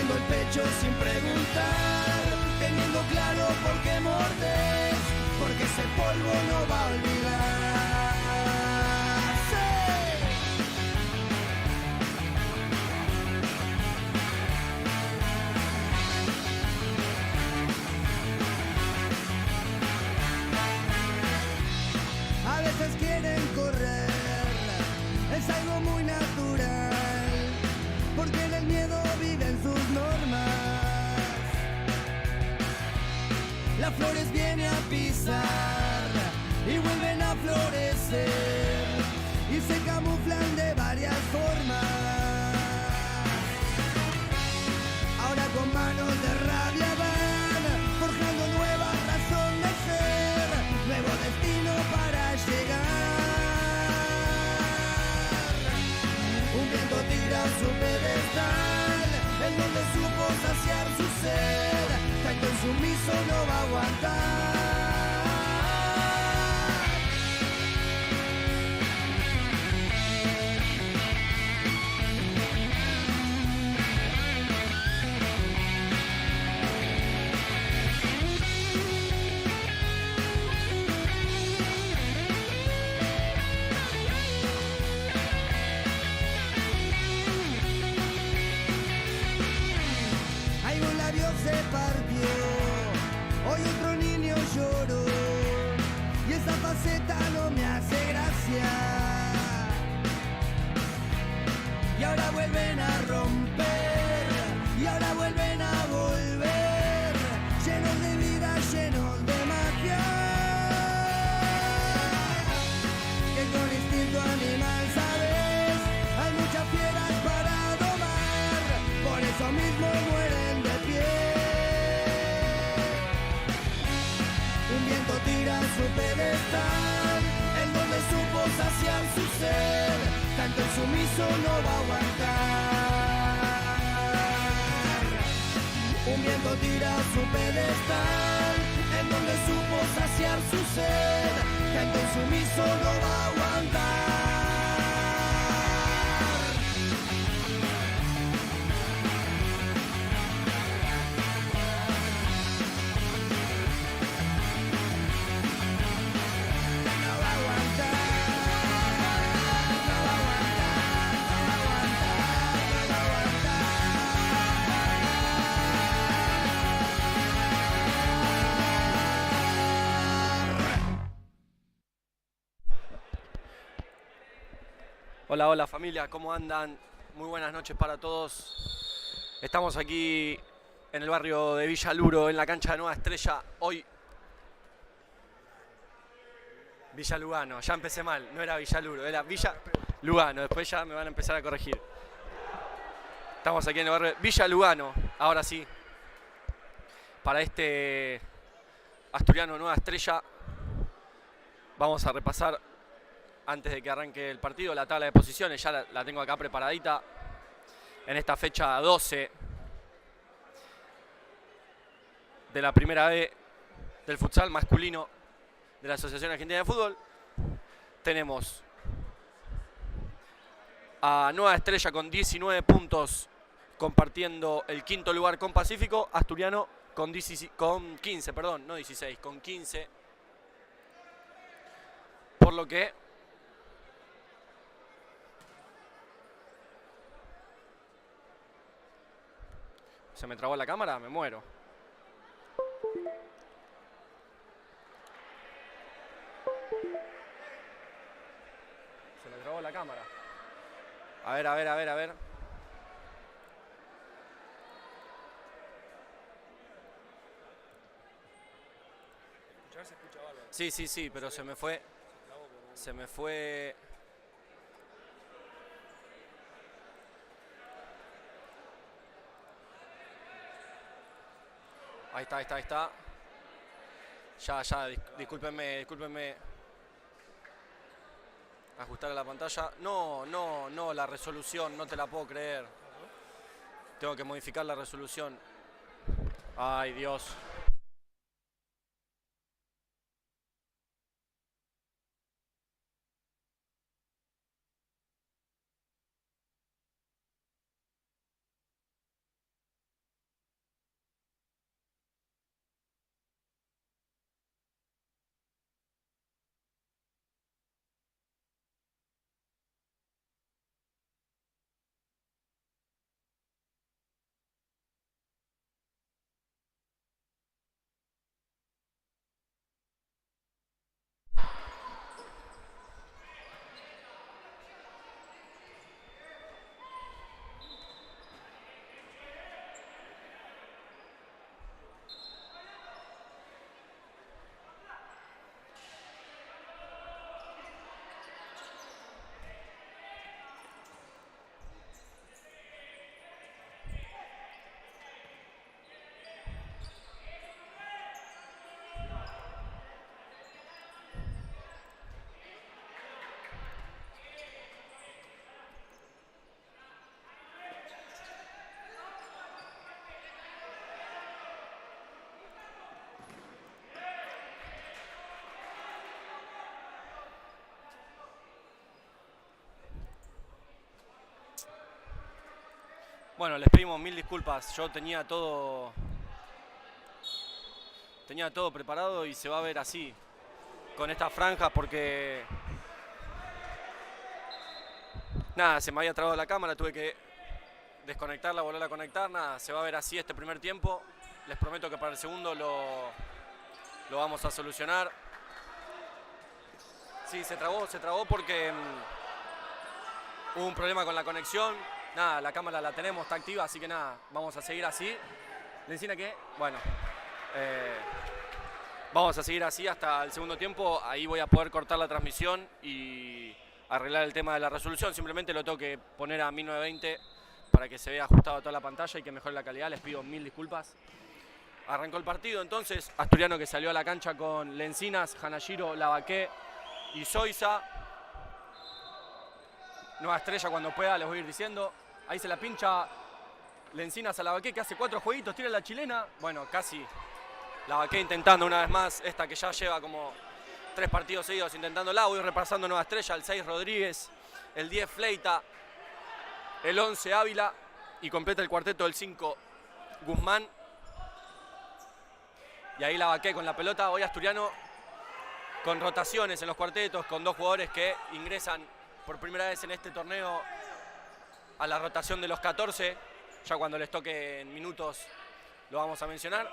Rascando el pecho sin preguntar, teniendo claro por qué mordes, porque ese polvo no va a olvidar. A veces quieren correr, es algo muy natural, porque en el miedo viven sus normas. Las flores vienen a pisar y vuelven a florecer y se camuflan de varias formas. Ahora con manos de rabia van forjando nueva razón de ser, nuevo destino para llegar. Un viento tira su pedestal, en donde supo saciar su sed, tanto insumiso no va a aguantar. Ahí un labio se partió, hoy otro niño lloró, y esa faceta no me hace gracia. Y ahora vuelven a romper, y ahora vuelven a volver, llenos de vida, llenos de magia, que con instinto animal, sabes, hay muchas fieras para domar, por eso mismo mueren de pie. Un viento tira su pedestal, en donde supo saciar su sed, tanto el sumiso no va a aguantar. Un viento tira su pedestal, en donde supo saciar su sed, tanto el sumiso no va a aguantar. No va a aguantar, no va a aguantar, no va a aguantar, no va a aguantar. Hola, hola familia, ¿cómo andan? Muy buenas noches para todos. Estamos aquí en el barrio de Villa Luro, en la cancha de Nueva Estrella. Hoy Villa Lugano, ya empecé mal, no era Villa Luro, era Villa Lugano, después ya me van a empezar a corregir. Estamos aquí en el barrio de Villa Lugano, ahora sí, para este Asturiano Nueva Estrella. Vamos a repasar, antes de que arranque el partido, la tabla de posiciones. Ya la tengo acá preparadita en esta fecha 12 de la primera B del futsal masculino de la Asociación Argentina de Fútbol. Tenemos a Nueva Estrella con 19 puntos, compartiendo el quinto lugar con Pacífico. Asturiano con 15, perdón, no 16, con 15. Por lo que se me trabó la cámara, me muero. Se me trabó la cámara. A ver, a ver, a ver, a ver. Se escucha bárbaro. Sí, sí, sí, pero se me fue. Se me fue. Ahí está, ahí está, ahí está. Ya, discúlpenme. Ajustar a la pantalla. No, la resolución, no te la puedo creer. Tengo que modificar la resolución. Ay, Dios. Bueno, les pedimos mil disculpas. Yo tenía todo preparado y se va a ver así, con estas franjas, porque nada, se me había trabado la cámara, tuve que desconectarla, volver a conectar, nada, se va a ver así este primer tiempo. Les prometo que para el segundo lo vamos a solucionar. Sí, se trabó porque hubo un problema con la conexión. Nada, la cámara la tenemos, está activa, así que nada, vamos a seguir así. Lencina que, bueno, vamos a seguir así hasta el segundo tiempo. Ahí voy a poder cortar la transmisión y arreglar el tema de la resolución. Simplemente lo tengo que poner a 1920 para que se vea ajustado toda la pantalla y que mejore la calidad. Les pido mil disculpas. Arrancó el partido entonces. Asturiano que salió a la cancha con Lencinas, Hanashiro, Lavaqué y Zoiza. Nueva estrella cuando pueda, les voy a ir diciendo. Ahí se la pincha Lencinas a Lavaqué, que hace 4 jueguitos, tira la chilena. Bueno, casi Lavaqué intentando una vez más, esta que ya lleva como 3 partidos seguidos intentándola. Voy repasando Nueva estrella, el 6 Rodríguez, el 10 Fleita, el 11 Ávila y completa el cuarteto del 5 Guzmán. Y ahí Lavaqué con la pelota. Hoy Asturiano con rotaciones en los cuartetos, con 2 jugadores que ingresan por primera vez en este torneo a la rotación de los 14. Ya cuando les toque en minutos lo vamos a mencionar.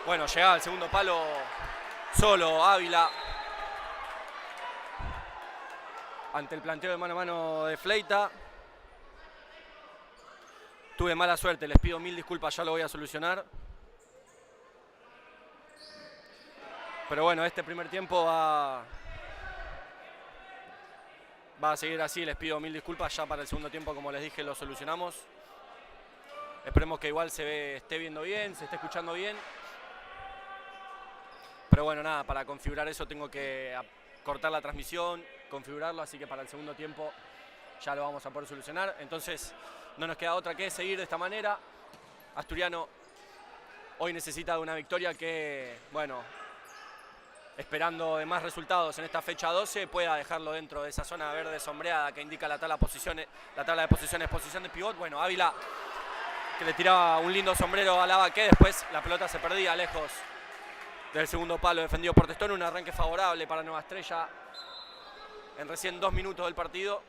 Bueno, llegaba al segundo palo solo Ávila ante el planteo de mano a mano de Fleita. Tuve mala suerte, les pido mil disculpas, ya lo voy a solucionar. Pero bueno, este primer tiempo va a seguir así, les pido mil disculpas. Ya para el segundo tiempo, como les dije, lo solucionamos. Esperemos que igual esté viendo bien, se esté escuchando bien. Pero bueno, nada, para configurar eso tengo que cortar la transmisión, configurarlo, así que para el segundo tiempo ya lo vamos a poder solucionar. Entonces no nos queda otra que seguir de esta manera. Asturiano hoy necesita de una victoria que, bueno, esperando de más resultados en esta fecha 12, pueda dejarlo dentro de esa zona verde sombreada que indica la tabla de posiciones, posición de pivot. Bueno, Ávila que le tiraba un lindo sombrero a Lavaqué, después la pelota se perdía lejos del segundo palo defendido por Testón. Un arranque favorable para Nueva Estrella en recién 2 minutos del partido.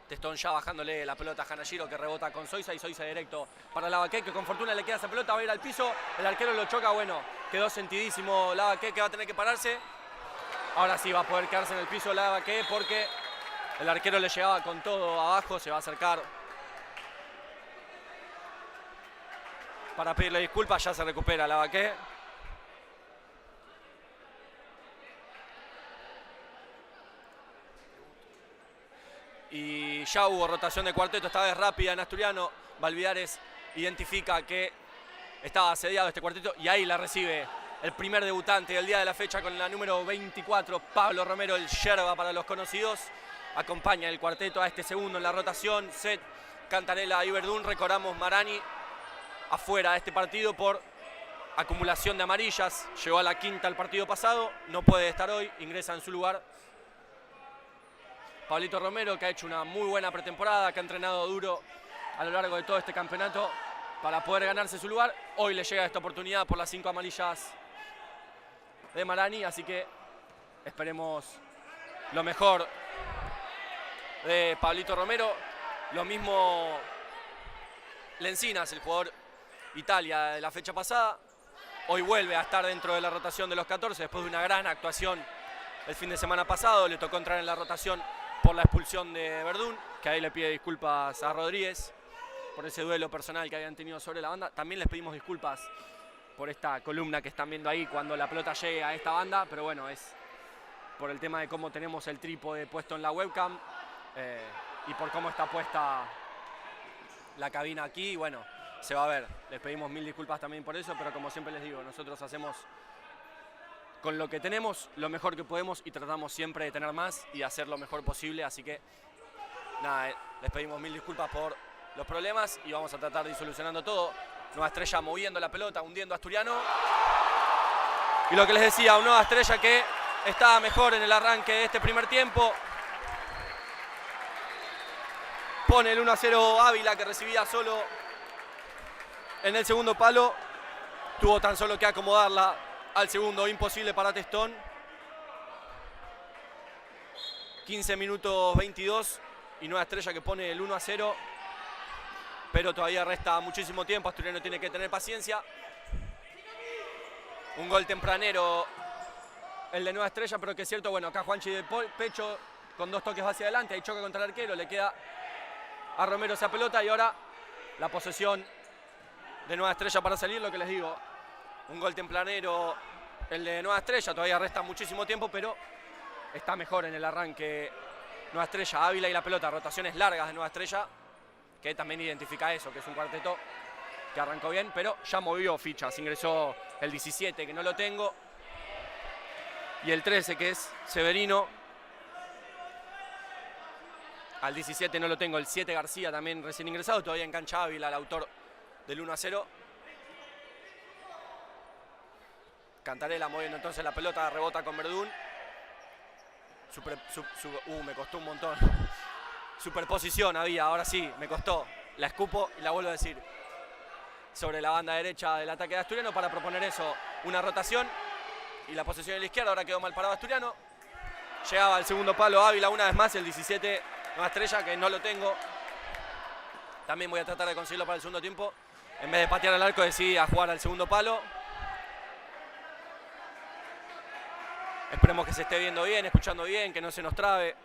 Testón ya bajándole la pelota a Hanashiro, que rebota con Zoiza, y Zoiza directo para Lavaqué, que con fortuna le queda esa pelota, va a ir al piso, el arquero lo choca, bueno, quedó sentidísimo Lavaqué, que va a tener que pararse. Ahora sí va a poder quedarse en el piso Lavaqué porque el arquero le llegaba con todo abajo, se va a acercar para pedirle disculpas, ya se recupera Lavaqué. Y ya hubo rotación de cuarteto, esta vez rápida en Asturiano. Valvidares identifica que estaba asediado este cuarteto y ahí la recibe el primer debutante del día de la fecha con la número 24, Pablo Romero, el yerba para los conocidos. Acompaña el cuarteto a este segundo en la rotación. Set, Cantarella y Verdún. Recordamos, Marani afuera de este partido por acumulación de amarillas. Llegó a la quinta el partido pasado, no puede estar hoy, ingresa en su lugar Pablito Romero, que ha hecho una muy buena pretemporada, que ha entrenado duro a lo largo de todo este campeonato para poder ganarse su lugar. Hoy le llega esta oportunidad por las 5 amarillas de Marani, así que esperemos lo mejor de Pablito Romero. Lo mismo Lencinas, el jugador Italia de la fecha pasada. Hoy vuelve a estar dentro de la rotación de los 14 después de una gran actuación el fin de semana pasado. Le tocó entrar en la rotación por la expulsión de Verdún, que ahí le pide disculpas a Rodríguez por ese duelo personal que habían tenido sobre la banda. También les pedimos disculpas por esta columna que están viendo ahí cuando la pelota llegue a esta banda, pero bueno, es por el tema de cómo tenemos el trípode puesto en la webcam y por cómo está puesta la cabina aquí. Bueno, se va a ver. Les pedimos mil disculpas también por eso, pero como siempre les digo, nosotros hacemos con lo que tenemos lo mejor que podemos y tratamos siempre de tener más y hacer lo mejor posible. Así que nada, les pedimos mil disculpas por los problemas y vamos a tratar de ir solucionando todo. Nueva Estrella moviendo la pelota, hundiendo a Asturiano. Y lo que les decía, una Nueva Estrella que estaba mejor en el arranque de este primer tiempo. Pone el 1-0 Ávila, que recibía solo en el segundo palo. Tuvo tan solo que acomodarla al segundo, imposible para Testón. 15 minutos 22 y Nueva Estrella que pone el 1-0. Pero todavía resta muchísimo tiempo, Asturiano tiene que tener paciencia. Un gol tempranero el de Nueva Estrella, pero que es cierto, bueno, acá Juanchi de pecho con 2 toques hacia adelante, ahí choca contra el arquero, le queda a Romero esa pelota y ahora la posesión de Nueva Estrella para salir, lo que les digo. Un gol tempranero el de Nueva Estrella, todavía resta muchísimo tiempo, pero está mejor en el arranque Nueva Estrella. Ávila y la pelota, rotaciones largas de Nueva Estrella, que también identifica eso, que es un cuarteto que arrancó bien, pero ya movió fichas. Ingresó el 17, que no lo tengo, y el 13, que es Severino. Al 17 no lo tengo, el 7 García también recién ingresado, todavía en cancha Ávila, el autor del 1-0. Cantarela moviendo entonces la pelota, rebota con Verdún. Me costó un montón. Superposición había, ahora sí, me costó. La escupo y la vuelvo a decir. Sobre la banda derecha del ataque de Asturiano para proponer eso, una rotación. Y la posesión de la izquierda, ahora quedó mal parado Asturiano. Llegaba al segundo palo Ávila una vez más, el 17 Nueva Estrella, que no lo tengo. También voy a tratar de conseguirlo para el segundo tiempo. En vez de patear al arco, decidí a jugar al segundo palo. Esperemos que se esté viendo bien, escuchando bien, que no se nos trabe.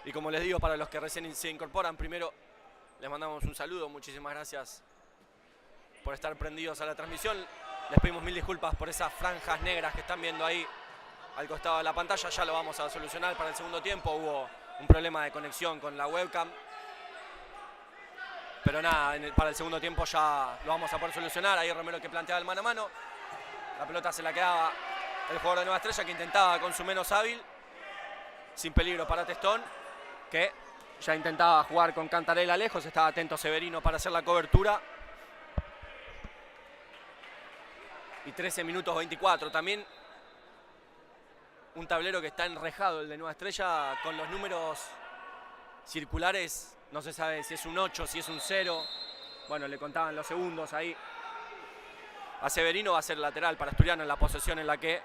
Y como les digo, para los que recién se incorporan, primero les mandamos un saludo. Muchísimas gracias por estar prendidos a la transmisión. Les pedimos 1000 disculpas por esas franjas negras que están viendo ahí al costado de la pantalla. Ya lo vamos a solucionar para el segundo tiempo. Hubo un problema de conexión con la webcam. Pero nada, para el segundo tiempo ya lo vamos a poder solucionar. Ahí Romero que planteaba el mano a mano. La pelota se la quedaba el jugador de Nueva Estrella, que intentaba con su menos hábil. Sin peligro para Testón, que ya intentaba jugar con Cantarela lejos. Estaba atento Severino para hacer la cobertura. Y 13 minutos 24. También un tablero que está enrejado, el de Nueva Estrella, con los números circulares. No se sabe si es un 8, si es un 0. Bueno, le contaban los segundos ahí. A Severino va a ser lateral para Asturiano en la posesión en la que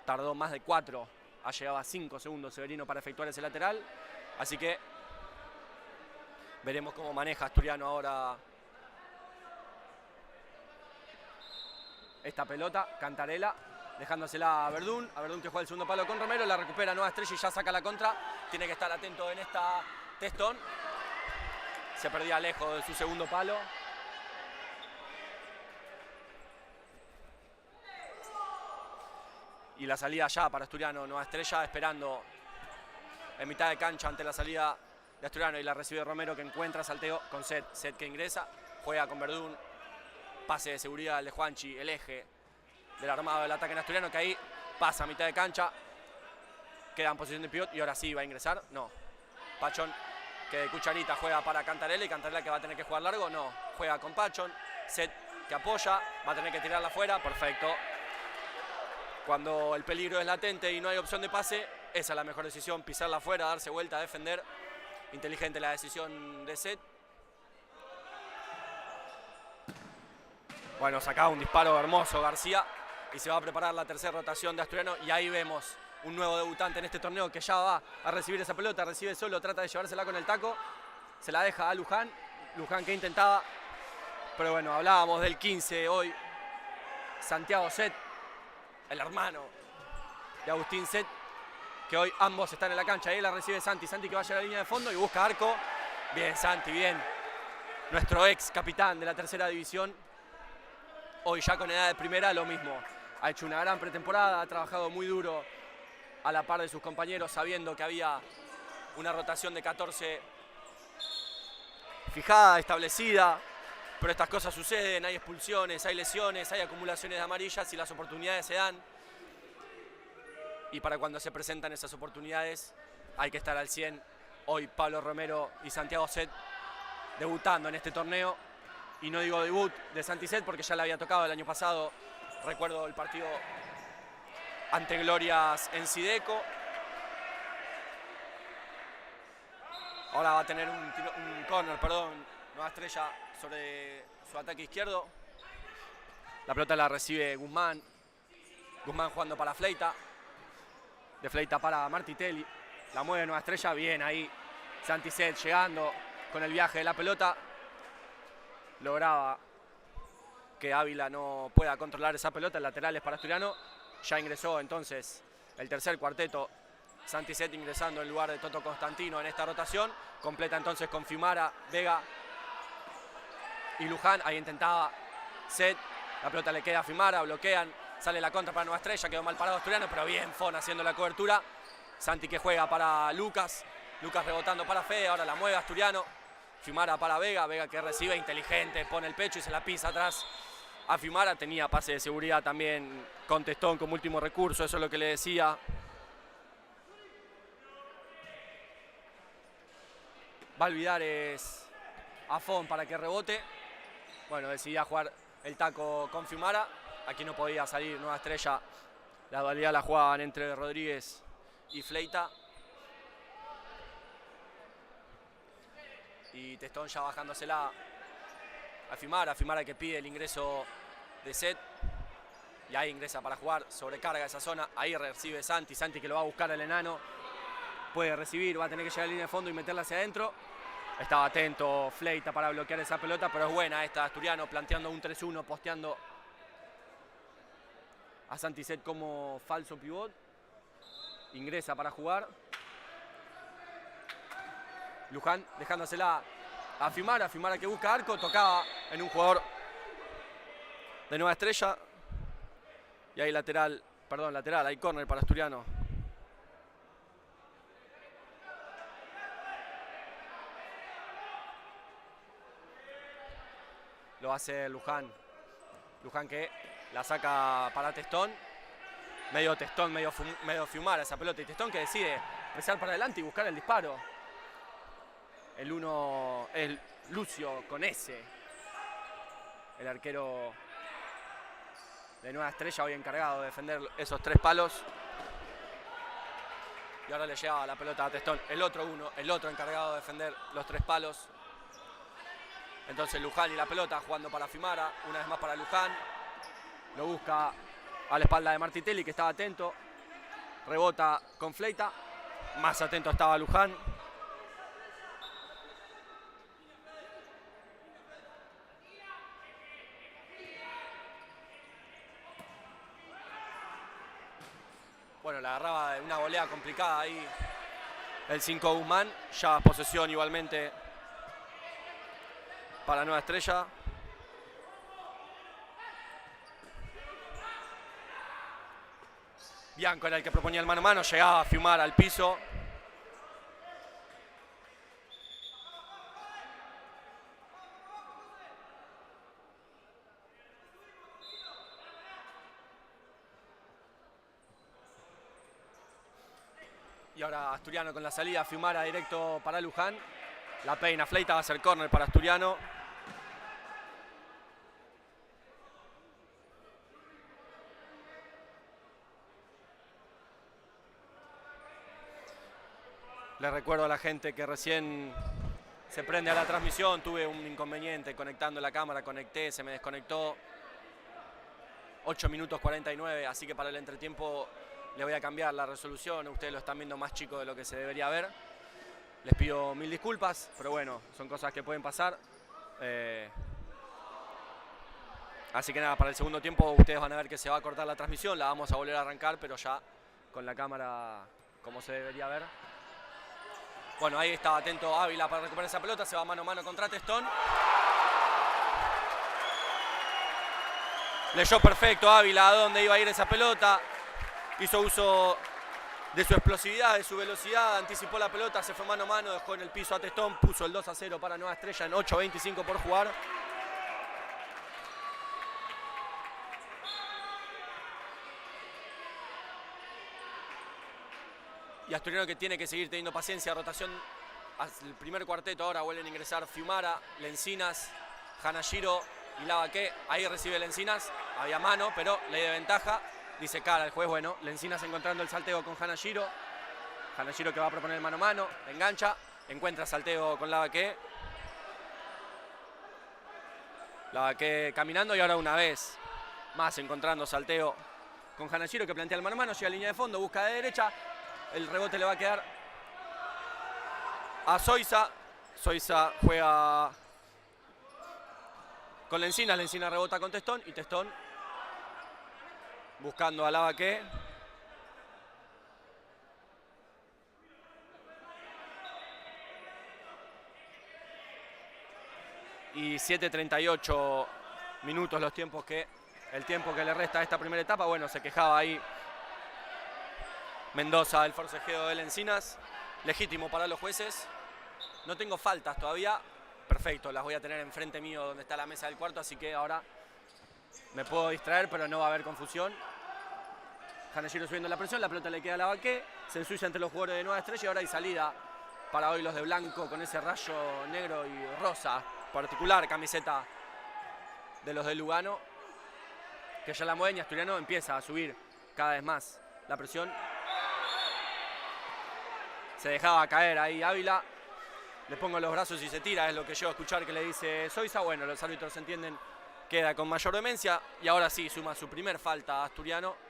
tardó más de 4. Ha llegado a 5 segundos Severino para efectuar ese lateral. Así que veremos cómo maneja Asturiano ahora esta pelota. Cantarela dejándosela a Verdún. A Verdún que juega el segundo palo con Romero. La recupera Nueva Estrella y ya saca la contra. Tiene que estar atento en esta Testón. Se perdía lejos de su segundo palo. Y la salida ya para Asturiano. Nueva Estrella esperando en mitad de cancha ante la salida de Asturiano. Y la recibe Romero, que encuentra salteo con Set. Set que ingresa. Juega con Verdún. Pase de seguridad de Juanchi. El eje del armado del ataque en Asturiano, que ahí pasa a mitad de cancha. Queda en posición de pivot y ahora sí va a ingresar. No. Pachón, que de cucharita juega para Cantarela. Y Cantarela que va a tener que jugar largo. No. Juega con Pachón. Set que apoya. Va a tener que tirarla afuera. Perfecto. Cuando el peligro es latente y no hay opción de pase, esa es la mejor decisión, pisarla afuera, darse vuelta, defender. Inteligente la decisión de Set. Bueno, sacaba un disparo hermoso García y se va a preparar la tercera rotación de Asturiano. Y ahí vemos un nuevo debutante en este torneo que ya va a recibir esa pelota, recibe solo, trata de llevársela con el taco. Se la deja a Luján. Luján que intentaba, pero bueno, hablábamos del 15 hoy. Santiago Set, el hermano de Agustín Set, que hoy ambos están en la cancha. Ahí la recibe Santi. Santi que va a llegar a la línea de fondo y busca arco. Bien, Santi, bien. Nuestro ex capitán de la tercera división. Hoy ya con edad de primera, lo mismo. Ha hecho una gran pretemporada, ha trabajado muy duro a la par de sus compañeros, sabiendo que había una rotación de 14 fijada, establecida. Pero estas cosas suceden, hay expulsiones, hay lesiones, hay acumulaciones de amarillas y las oportunidades se dan. Y para cuando se presentan esas oportunidades hay que estar al 100. Hoy Pablo Romero y Santiago Set debutando en este torneo. Y no digo debut de Santi Set porque ya le había tocado el año pasado. Recuerdo el partido ante Glorias en Sideco. Ahora va a tener un corner, perdón, Nueva Estrella sobre su ataque izquierdo. La pelota la recibe Guzmán. Guzmán jugando para Fleita. De Fleita para Martitelli. La mueve Nueva Estrella, bien ahí. Santi Zet llegando con el viaje de la pelota. Lograba que Ávila no pueda controlar esa pelota. El lateral es para Asturiano. Ya ingresó entonces el tercer cuarteto. Santi Zet ingresando en lugar de Toto Constantino en esta rotación. Completa entonces con Fiumara, Vega y Luján. Ahí intentaba Zet. La pelota le queda a Fiumara, bloquean. Sale la contra para Nueva Estrella. Quedó mal parado Asturiano, pero bien Fon haciendo la cobertura. Santi que juega para Lucas. Lucas rebotando para Fede. Ahora la mueve Asturiano. Fiumara para Vega. Vega que recibe inteligente. Pone el pecho y se la pisa atrás a Fiumara. Tenía pase de seguridad también con Testón como último recurso. Eso es lo que le decía. Va a olvidar a Fon para que rebote. Bueno, decidía jugar el taco con Fiumara. Aquí no podía salir Nueva Estrella. La dualidad la jugaban entre Rodríguez y Fleita. Y Testón ya bajándosela a Fiumara. Fiumara que pide el ingreso de Zet. Y ahí ingresa para jugar. Sobrecarga esa zona. Ahí recibe Santi. Santi que lo va a buscar al enano. Puede recibir. Va a tener que llegar a la línea de fondo y meterla hacia adentro. Estaba atento Fleita para bloquear esa pelota. Pero es buena esta Asturiano. Planteando un 3-1. Posteando a Santi Zet como falso pivot. Ingresa para jugar. Luján dejándosela a Fiumara. Fiumara que busca arco. Tocaba en un jugador de Nueva Estrella. Y ahí lateral. Hay córner para Asturiano. Lo hace Luján. Luján que la saca para Testón. Medio Testón, medio Fiumara esa pelota. Y Testón que decide empezar para adelante y buscar el disparo. El uno es Lucio con S. El arquero de Nueva Estrella hoy encargado de defender esos 3 palos. Y ahora le llegaba la pelota a Testón. El otro encargado de defender los 3 palos. Entonces Luján y la pelota jugando para Fiumara. Una vez más para Luján. Lo busca a la espalda de Martitelli que estaba atento. Rebota con Fleita. Más atento estaba Luján. Bueno, la agarraba de una volea complicada ahí el 5 Guzmán. Ya posesión igualmente para Nueva Estrella. Bianco era el que proponía el mano a mano. Llegaba a Fiumara al piso. Y ahora Asturiano con la salida, Fiumara directo para Luján. La peina Fleita, va a ser córner para Asturiano. Les recuerdo a la gente que recién se prende a la transmisión. Tuve un inconveniente conectando la cámara, conecté, se me desconectó. 8 minutos 49, así que para el entretiempo le voy a cambiar la resolución. Ustedes lo están viendo más chico de lo que se debería ver. Les pido 1000 disculpas, pero bueno, son cosas que pueden pasar. Así que nada, para el segundo tiempo ustedes van a ver que se va a cortar la transmisión. La vamos a volver a arrancar, pero ya con la cámara como se debería ver. Bueno, ahí estaba atento Ávila para recuperar esa pelota. Se va mano a mano contra Testón. Leyó perfecto Ávila a dónde iba a ir esa pelota. Hizo uso de su explosividad, de su velocidad. Anticipó la pelota, se fue mano a mano, dejó en el piso a Testón. Puso el 2-0 para Nueva Estrella en 8:25 por jugar. Y Asturiano que tiene que seguir teniendo paciencia. Rotación al primer cuarteto. Ahora vuelven a ingresar Fiumara, Lencinas, Hanashiro y Lavaque. Ahí recibe Lencinas. Había mano, pero ley de ventaja. Dice cara el juez. Bueno, Lencinas encontrando el salteo con Hanashiro. Hanashiro que va a proponer mano a mano. Engancha. Encuentra salteo con Lavaque. Lavaque caminando y ahora una vez más encontrando salteo con Hanashiro, que plantea el mano a mano, llega a línea de fondo, busca de derecha. El rebote le va a quedar a Zoisa. Zoisa juega con Lencina. Lencina rebota con Testón y Testón buscando a Lavaque. Y 7:38 minutos el tiempo que le resta a esta primera etapa. Bueno, se quejaba ahí Mendoza del forcejeo de Lencinas. Legítimo para los jueces. No tengo faltas todavía. Perfecto, las voy a tener enfrente mío donde está la mesa del cuarto, así que ahora me puedo distraer, pero no va a haber confusión. Hanashiro subiendo la presión, la pelota le queda a Lavaque. Se ensucia entre los jugadores de Nueva Estrella y ahora hay salida para hoy los de blanco con ese rayo negro y rosa. Particular camiseta de los de Lugano, que ya la mueven y Asturiano empieza a subir cada vez más la presión. Se dejaba caer ahí Ávila. Le pongo los brazos y se tira, es lo que llevo a escuchar que le dice Zoisa. Bueno, los árbitros entienden, queda con mayor demencia y ahora sí suma su primer falta a Asturiano.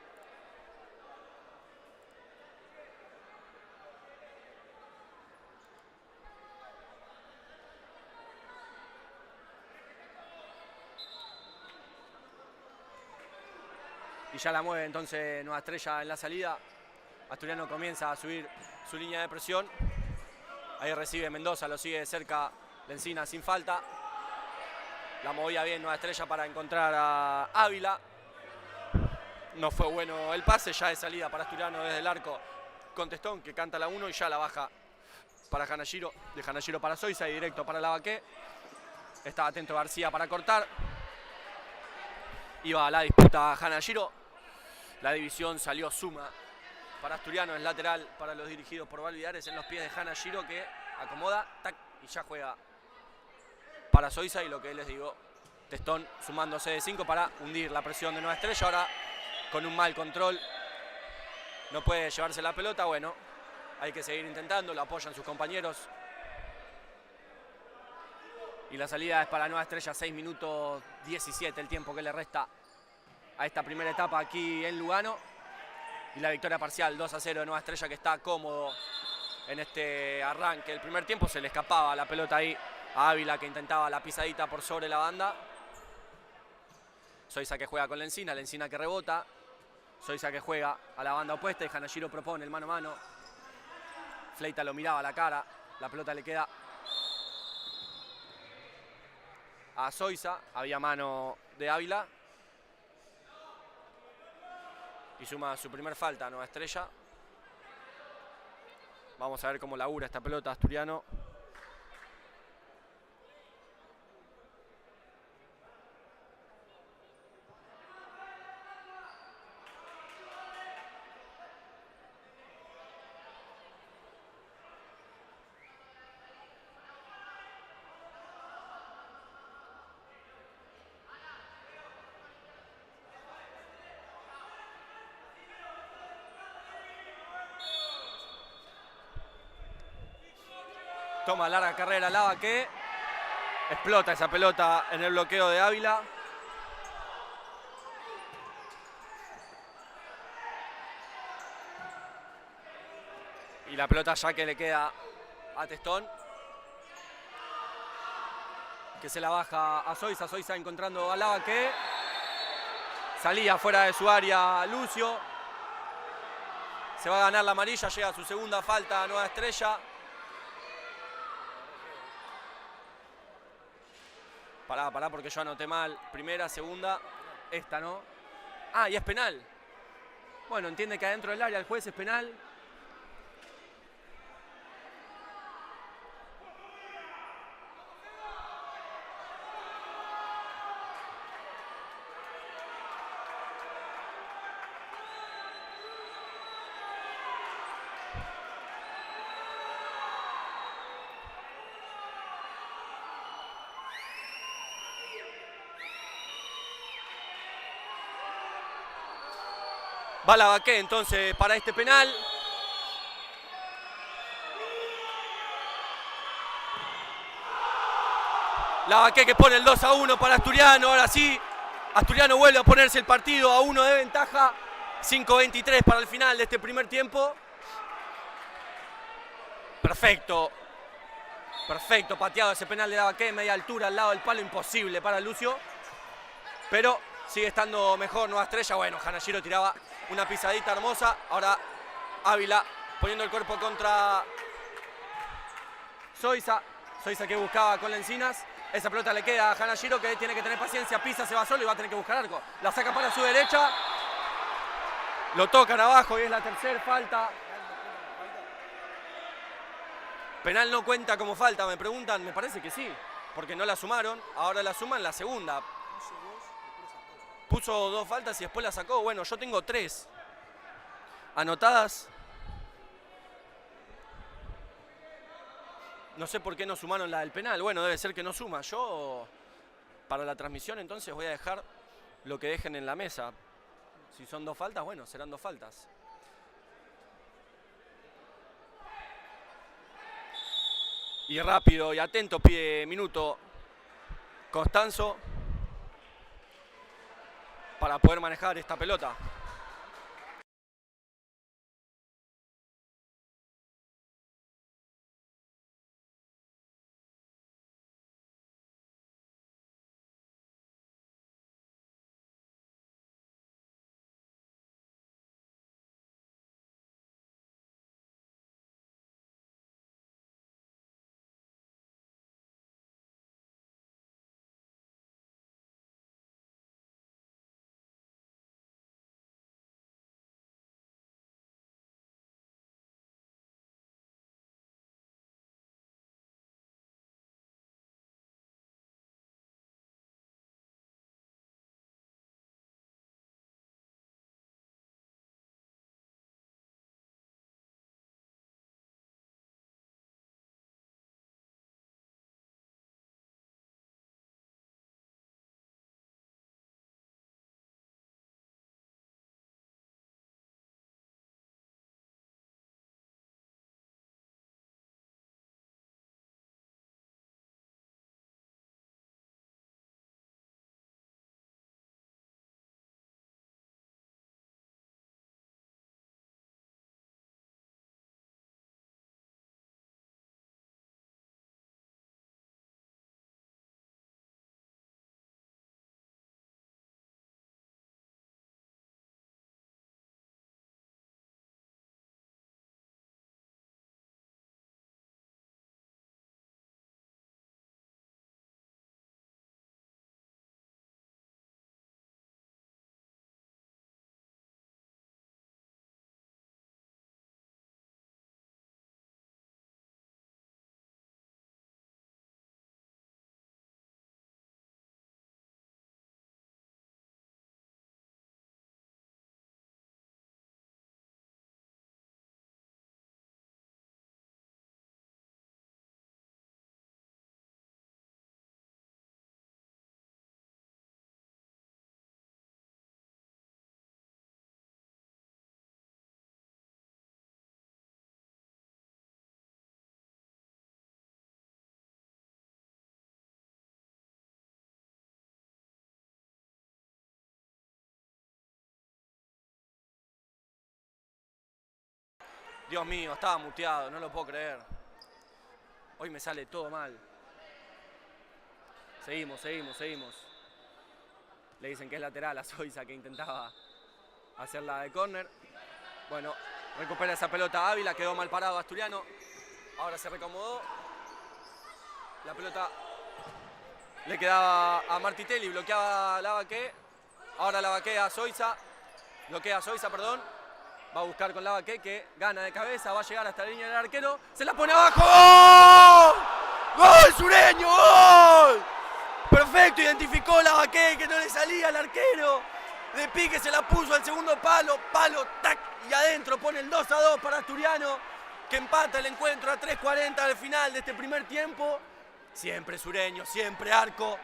Y ya la mueve entonces Nueva Estrella en la salida. Asturiano comienza a subir su línea de presión. Ahí recibe Mendoza, lo sigue de cerca Lencina sin falta. La movía bien Nueva Estrella para encontrar a Ávila. No fue bueno el pase, ya de salida para Asturiano desde el arco con Testón, que canta la 1 y ya la baja para Hanashiro. De Hanashiro para Zoisa y directo para Lavaque. Está atento García para cortar. Iba a la disputa Hanashiro. La división salió suma para Asturiano, es lateral para los dirigidos por Valvidares en los pies de Hanashiro, que acomoda, tac, y ya juega para Zoisa. Y lo que les digo, Testón sumándose de 5 para hundir la presión de Nueva Estrella. Ahora con un mal control no puede llevarse la pelota. Bueno, hay que seguir intentando, lo apoyan sus compañeros. Y la salida es para Nueva Estrella, 6 minutos 17 el tiempo que le resta a esta primera etapa aquí en Lugano. Y la victoria parcial 2-0 de Nueva Estrella, que está cómodo en este arranque. El primer tiempo se le escapaba la pelota ahí a Ávila, que intentaba la pisadita por sobre la banda. Zoisa que juega con Lencina, Lencina que rebota. Zoisa que juega a la banda opuesta y Hanashiro propone el mano a mano. Fleita lo miraba a la cara, la pelota le queda a Zoisa. Había mano de Ávila. Y suma su primer falta a Nueva Estrella. Vamos a ver cómo labura esta pelota Asturiano. Toma larga carrera Lavaque. Explota esa pelota en el bloqueo de Ávila. Y la pelota ya que le queda a Testón, que se la baja a Zoisa. Zoisa encontrando a Lavaque. Salía fuera de su área Lucio. Se va a ganar la amarilla. Llega a su segunda falta a Nueva Estrella. Pará, porque yo anoté mal. Primera, segunda, esta no. Ah, y es penal. Bueno, entiende que adentro del área el juez es penal. Va Lavaque entonces para este penal. Lavaqué que pone el 2-1 para Asturiano. Ahora sí, Asturiano vuelve a ponerse el partido a 1 de ventaja. 5:23 para el final de este primer tiempo. Perfecto. Perfecto, pateado ese penal de Lavaqué, media altura al lado del palo, imposible para Lucio. Pero sigue estando mejor Nueva Estrella. Bueno, Hanashiro tiraba una pisadita hermosa. Ahora Ávila poniendo el cuerpo contra Zoiza. Zoiza que buscaba con Lencinas. Esa pelota le queda a Hanashiro, que tiene que tener paciencia. Pisa, se va solo y va a tener que buscar arco. La saca para su derecha. Lo tocan abajo y es la tercera falta. Penal no cuenta como falta, me preguntan. Me parece que sí, porque no la sumaron. Ahora la suman la segunda. Puso 2 faltas y después la sacó. Bueno, yo tengo 3 anotadas. No sé por qué no sumaron la del penal. Bueno, debe ser que no suma. Yo, para la transmisión, entonces voy a dejar lo que dejen en la mesa. Si son 2 faltas, bueno, serán 2 faltas. Y rápido y atento pide minuto Constanzo para poder manejar esta pelota. Dios mío, estaba muteado, no lo puedo creer. Hoy me sale todo mal. Seguimos. Le dicen que es lateral a Zoiza, que intentaba hacerla de córner. Bueno, recupera esa pelota Ávila, quedó mal parado Asturiano. Ahora se recomodó. La pelota le quedaba a Martitelli, bloqueaba a Lavaqué. Ahora Lavaqué a Zoiza. Bloquea a Zoiza, perdón. Va a buscar con Lavaqué, que gana de cabeza, va a llegar hasta la línea del arquero. Se la pone abajo. ¡Gol! ¡Gol, Sureño! ¡Gol! Perfecto, identificó Lavaqué, que no le salía al arquero. De pique se la puso al segundo palo. Palo, tac, y adentro pone el 2-2 para Asturiano, que empata el encuentro a 3:40 al final de este primer tiempo. Siempre Sureño, siempre arco.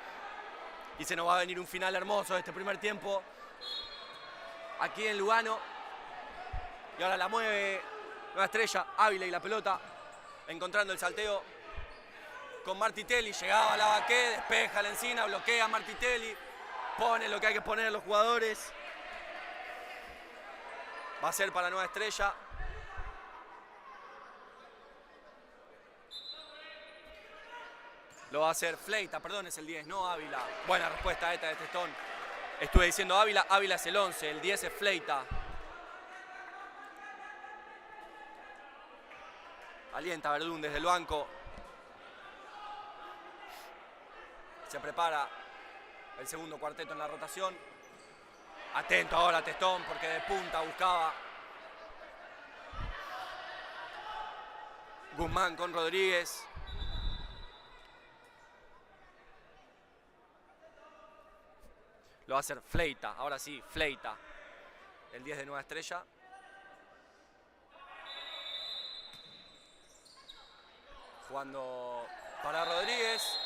Y se nos va a venir un final hermoso de este primer tiempo aquí en Lugano. Y ahora la mueve Nueva Estrella, Ávila y la pelota, encontrando el salteo. con Martitelli, llegaba a Lavaqué, despeja la encina, bloquea a Martitelli, pone lo que hay que poner a los jugadores. Va a ser para Nueva Estrella. Lo va a hacer Fleita, perdón, es el 10, no Ávila. Buena respuesta esta de Testón. Estuve diciendo Ávila, Ávila es el 11, el 10 es Fleita. Alienta Verdún desde el banco. Se prepara el segundo cuarteto en la rotación. Atento ahora Testón porque de punta buscaba Guzmán con Rodríguez. Lo va a hacer Fleita, ahora sí, Fleita. El 10 de Nueva Estrella. Jugando para Rodríguez.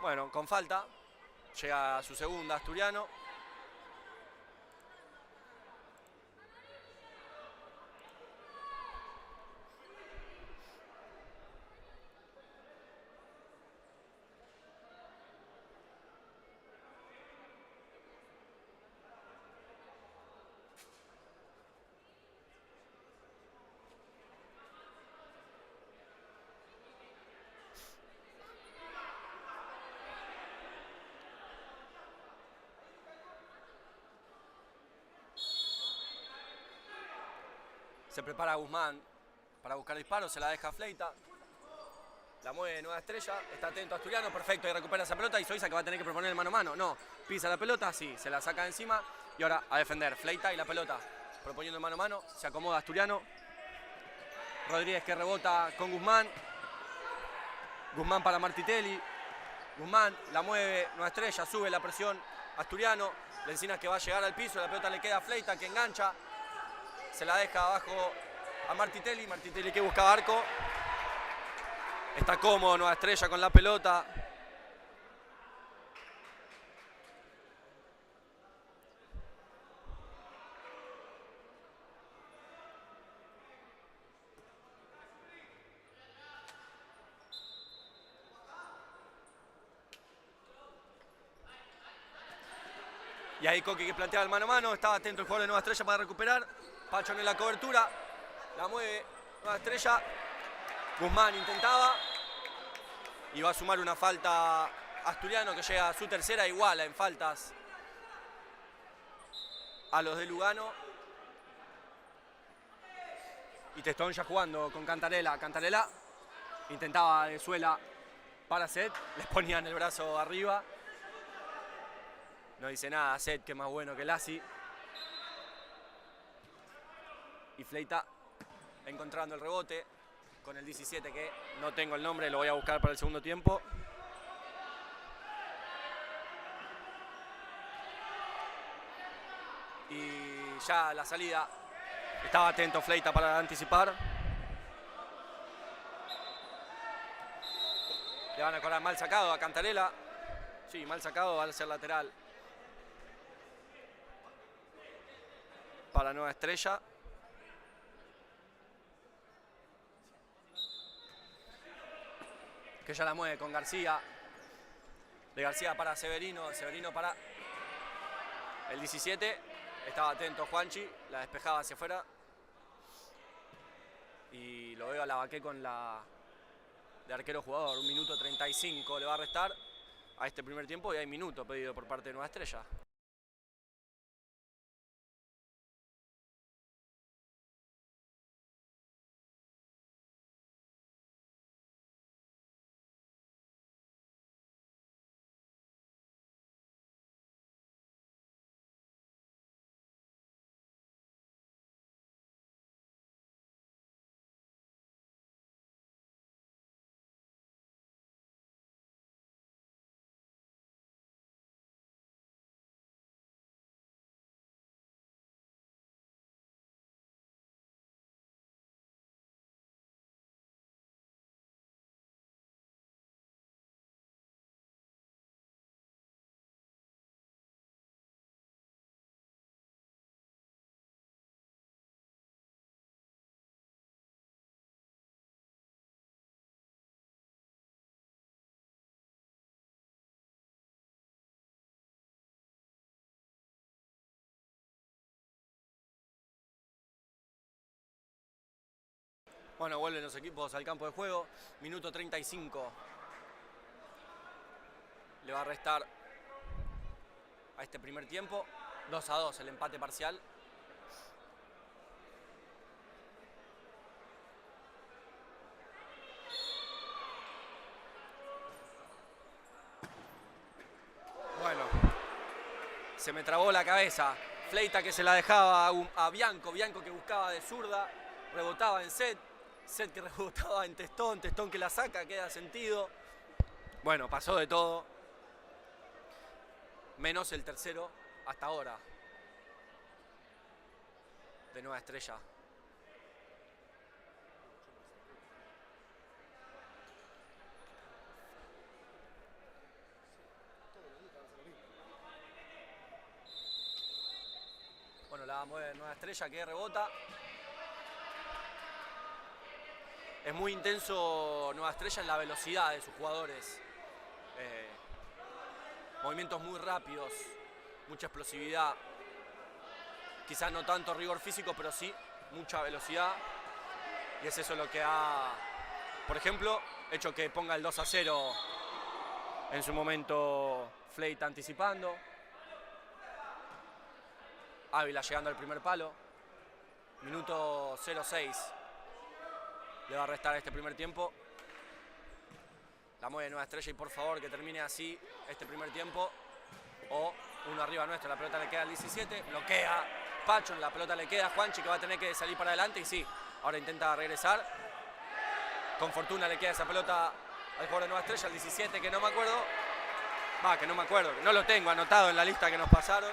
Bueno, con falta. Llega a su segunda Asturiano. Se prepara Guzmán para buscar disparos, se la deja Fleita. La mueve Nueva Estrella, está atento Asturiano, perfecto, y recupera esa pelota y Zoiza que va a tener que proponer el mano a mano. No, pisa la pelota, sí, se la saca de encima y ahora a defender. Fleita y la pelota proponiendo el mano a mano, se acomoda Asturiano. Rodríguez que rebota con Guzmán. Guzmán para Martitelli. Guzmán la mueve Nueva Estrella, sube la presión Asturiano. Lencinas que va a llegar al piso, la pelota le queda a Fleita que engancha. Se la deja abajo a Martitelli. Martitelli que busca arco. Está cómodo Nueva Estrella con la pelota. Y ahí Coqui que planteaba el mano a mano. Estaba atento el jugador de Nueva Estrella para recuperar. Pachón en la cobertura. La mueve Nueva Estrella. Guzmán intentaba. Y va a sumar una falta Asturiano que llega a su tercera. Iguala en faltas a los de Lugano. Y Testón ya jugando con Cantarella. Cantarella intentaba de suela para Set. Les ponían el brazo arriba. No dice nada Set, que es más bueno que Lassi. Y Fleita encontrando el rebote con el 17 que no tengo el nombre, lo voy a buscar para el segundo tiempo. Y ya la salida, estaba atento Fleita para anticipar. Le van a cobrar mal sacado a Cantarella. Sí, mal sacado, va a ser lateral para Nueva Estrella. Que ya la mueve con García. De García para Severino. Severino para el 17. Estaba atento Juanchi. La despejaba hacia afuera. Y lo veo a Lavaqué con la de arquero jugador. 1 minuto 35 le va a restar a este primer tiempo. Y hay minuto pedido por parte de Nueva Estrella. Bueno, vuelven los equipos al campo de juego. Minuto 35. Le va a restar a este primer tiempo. 2-2 el empate parcial. Bueno, se me trabó la cabeza. Fleita que se la dejaba a Bianco. Bianco que buscaba de zurda. Rebotaba en Set. Set que rebotaba en Testón. Testón que la saca, queda sentido. Bueno, pasó de todo. Menos el tercero hasta ahora. De Nueva Estrella. Bueno, la mueve Nueva Estrella que rebota. Es muy intenso Nueva Estrella en la velocidad de sus jugadores. Movimientos muy rápidos, mucha explosividad. Quizás no tanto rigor físico, pero sí mucha velocidad. Y es eso lo que ha, por ejemplo, hecho que ponga el 2-0 en su momento Fleita anticipando. Ávila llegando al primer palo. Minuto 0-6. Le va a restar este primer tiempo. La mueve Nueva Estrella y por favor que termine así este primer tiempo. O uno arriba nuestro, la pelota le queda al 17. Bloquea Pachón, la pelota le queda a Juanchi que va a tener que salir para adelante. Y sí, ahora intenta regresar. Con fortuna le queda esa pelota al jugador de Nueva Estrella, al 17 que no me acuerdo. Que no me acuerdo, que no lo tengo anotado en la lista que nos pasaron.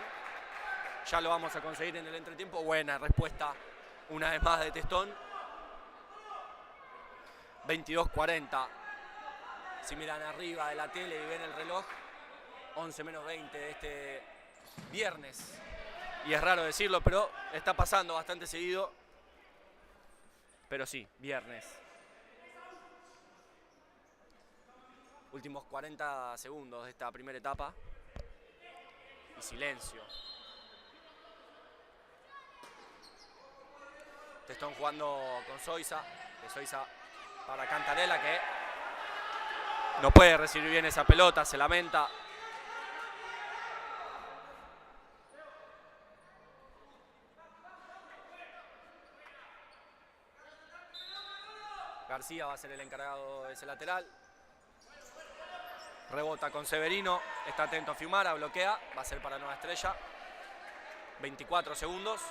Ya lo vamos a conseguir en el entretiempo. Buena respuesta una vez más de Testón. 22:40. Si miran arriba de la tele y ven el reloj, 11 menos 20 de este viernes. Y es raro decirlo, pero está pasando bastante seguido. Pero sí, viernes. Últimos 40 segundos de esta primera etapa. Y silencio. Testón jugando con Zoiza. De Zoiza para Cantarella que no puede recibir bien esa pelota, se lamenta. García va a ser el encargado de ese lateral. Rebota con Severino, está atento a Fiumara, bloquea, va a ser para Nueva Estrella. 24 segundos.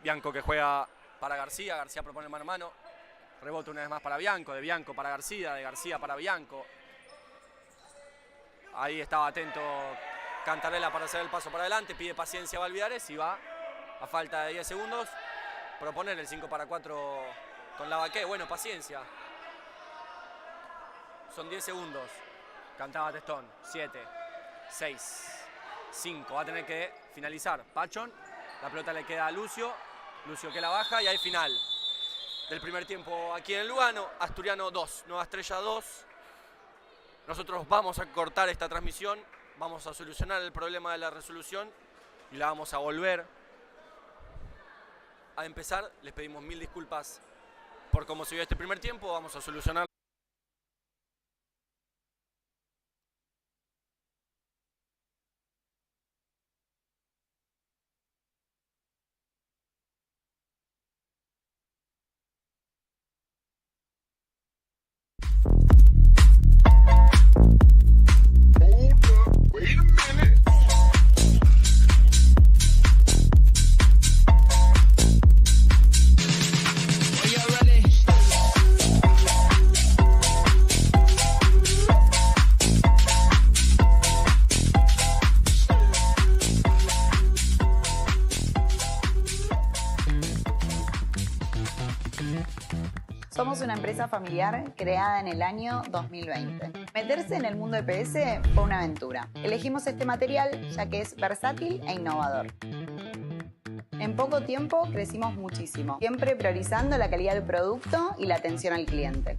Bianco que juega para García, García propone mano a mano. Rebota una vez más para Bianco, de Bianco para García, de García para Bianco. Ahí estaba atento Cantarella para hacer el paso para adelante, pide paciencia a Valvidares y va, a falta de 10 segundos, proponer el 5-4 con Lavaqué. Bueno, paciencia. Son 10 segundos. Cantaba Testón. 7, 6, 5. Va a tener que finalizar Pachón. La pelota le queda a Lucio. Lucio que la baja y hay final del primer tiempo aquí en Lugano. Asturiano 2, Nueva Estrella 2. Nosotros vamos a cortar esta transmisión. Vamos a solucionar el problema de la resolución y la vamos a volver a empezar. Les pedimos 1000 disculpas por cómo se vio este primer tiempo. Vamos a solucionar. Somos una empresa familiar creada en el año 2020. Meterse en el mundo EPS fue una aventura. Elegimos este material ya que es versátil e innovador. En poco tiempo crecimos muchísimo, siempre priorizando la calidad del producto y la atención al cliente.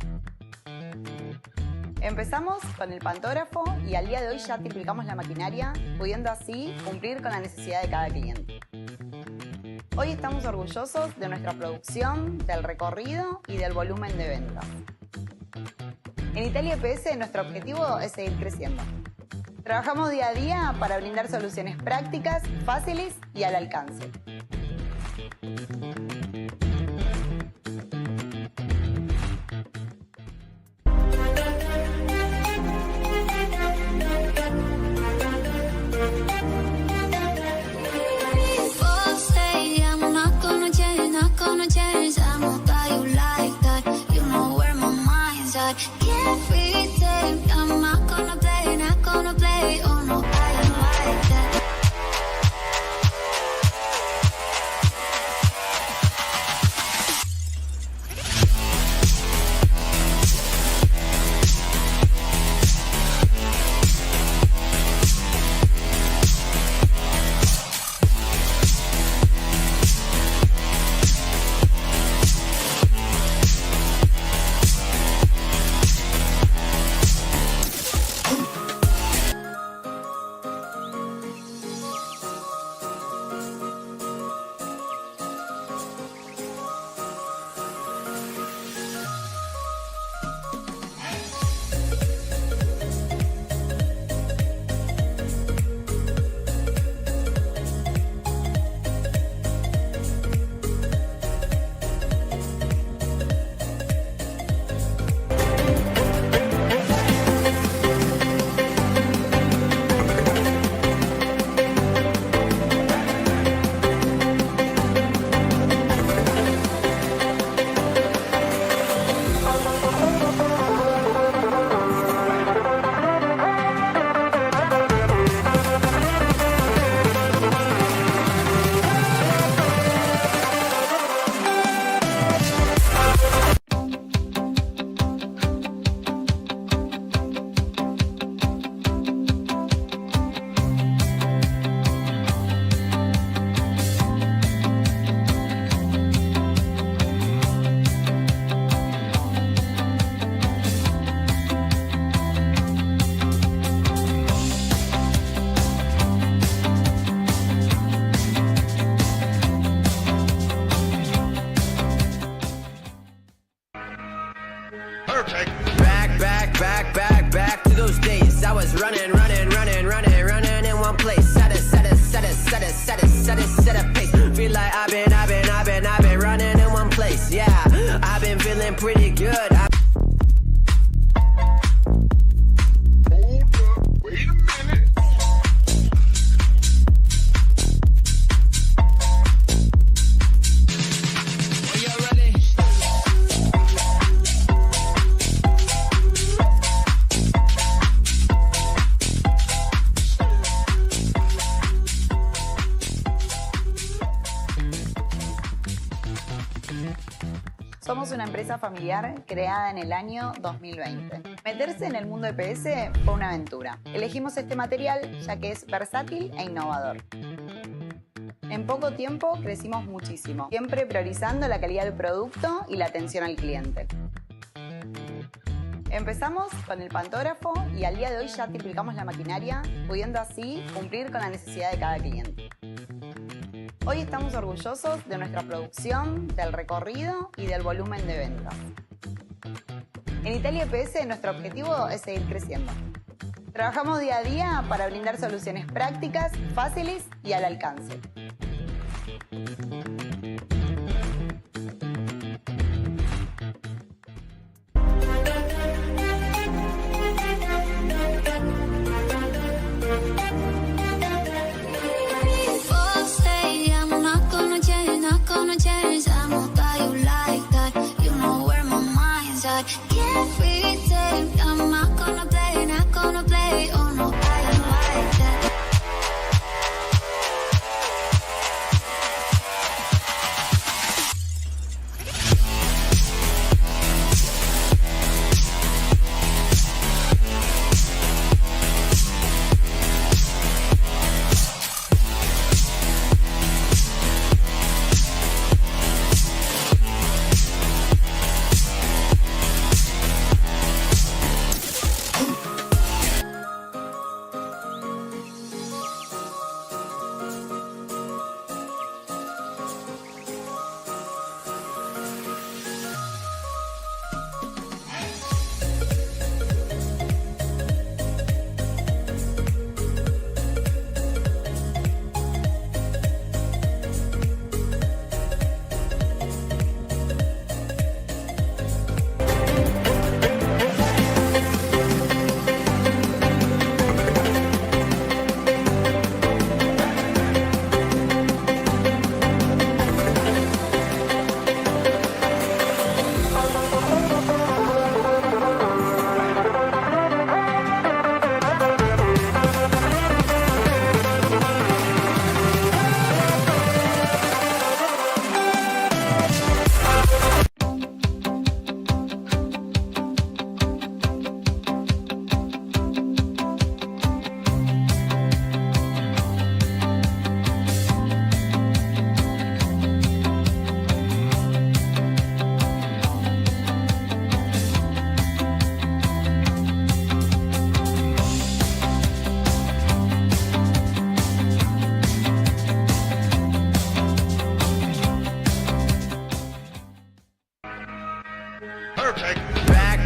Empezamos con el pantógrafo y al día de hoy ya triplicamos la maquinaria, pudiendo así cumplir con la necesidad de cada cliente. Hoy estamos orgullosos de nuestra producción, del recorrido y del volumen de ventas. En Italia EPS nuestro objetivo es seguir creciendo. Trabajamos día a día para brindar soluciones prácticas, fáciles y al alcance. Back to those days. I was running in one place. Set a pace. Feel like I've been running in one place. Yeah, I've been feeling pretty good. Wait a minute. Are you ready? Somos una empresa familiar creada en el año 2020. Meterse en el mundo EPS fue una aventura. Elegimos este material ya que es versátil e innovador. En poco tiempo crecimos muchísimo, siempre priorizando la calidad del producto y la atención al cliente. Empezamos con el pantógrafo y al día de hoy ya triplicamos la maquinaria, pudiendo así cumplir con la necesidad de cada cliente. Hoy estamos orgullosos de nuestra producción, del recorrido y del volumen de ventas. En Italia EPS nuestro objetivo es seguir creciendo. Trabajamos día a día para brindar soluciones prácticas, fáciles y al alcance.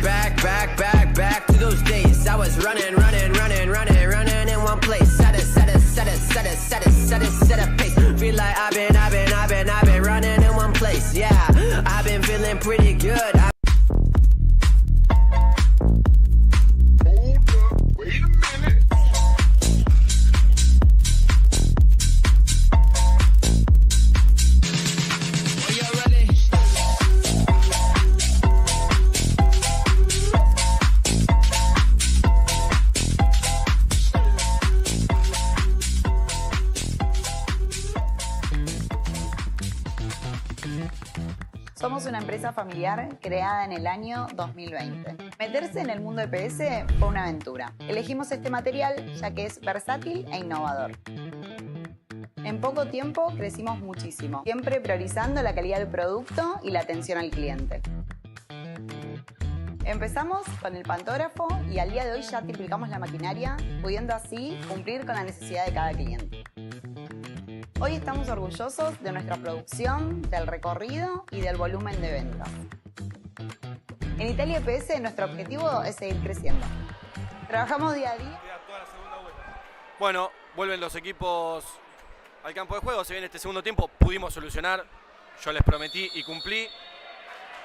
back to those days. I was running in one place. Set a pace. Feel like I've been running in one place. Yeah, I've been feeling pretty good. Wait a minute. Are you ready? Somos una empresa familiar creada en el año 2020. Meterse en el mundo EPS fue una aventura. Elegimos este material ya que es versátil e innovador. En poco tiempo crecimos muchísimo, siempre priorizando la calidad del producto y la atención al cliente. Empezamos con el pantógrafo y al día de hoy ya triplicamos la maquinaria, pudiendo así cumplir con la necesidad de cada cliente. Hoy estamos orgullosos de nuestra producción, del recorrido y del volumen de ventas. En Italia EPS nuestro objetivo es seguir creciendo. Trabajamos día a día. Bueno, vuelven los equipos al campo de juego. Se viene este segundo tiempo, pudimos solucionar. Yo les prometí y cumplí.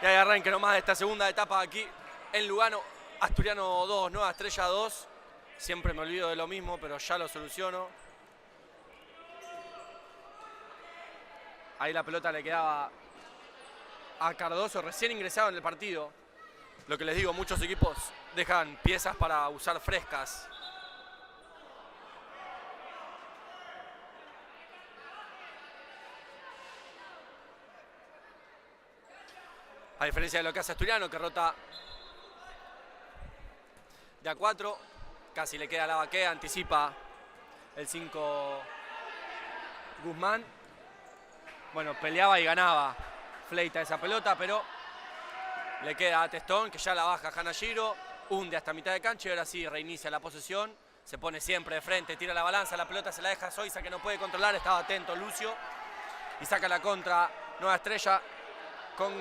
Y hay arranque nomás de esta segunda etapa aquí en Lugano. Asturiano 2, Nueva Estrella 2. Siempre me olvido de lo mismo, pero ya lo soluciono. Ahí la pelota le quedaba a Cardoso, recién ingresado en el partido. Lo que les digo, muchos equipos dejan piezas para usar frescas. A diferencia de lo que hace Asturiano, que rota de A4, casi le queda la vaquea, anticipa el 5 Guzmán. Bueno, peleaba y ganaba Fleita esa pelota, pero le queda a Testón, que ya la baja Hanashiro, hunde hasta mitad de cancha y ahora sí reinicia la posesión. Se pone siempre de frente, tira la balanza, la pelota se la deja a Zoiza, que no puede controlar, estaba atento Lucio. Y saca la contra Nueva Estrella con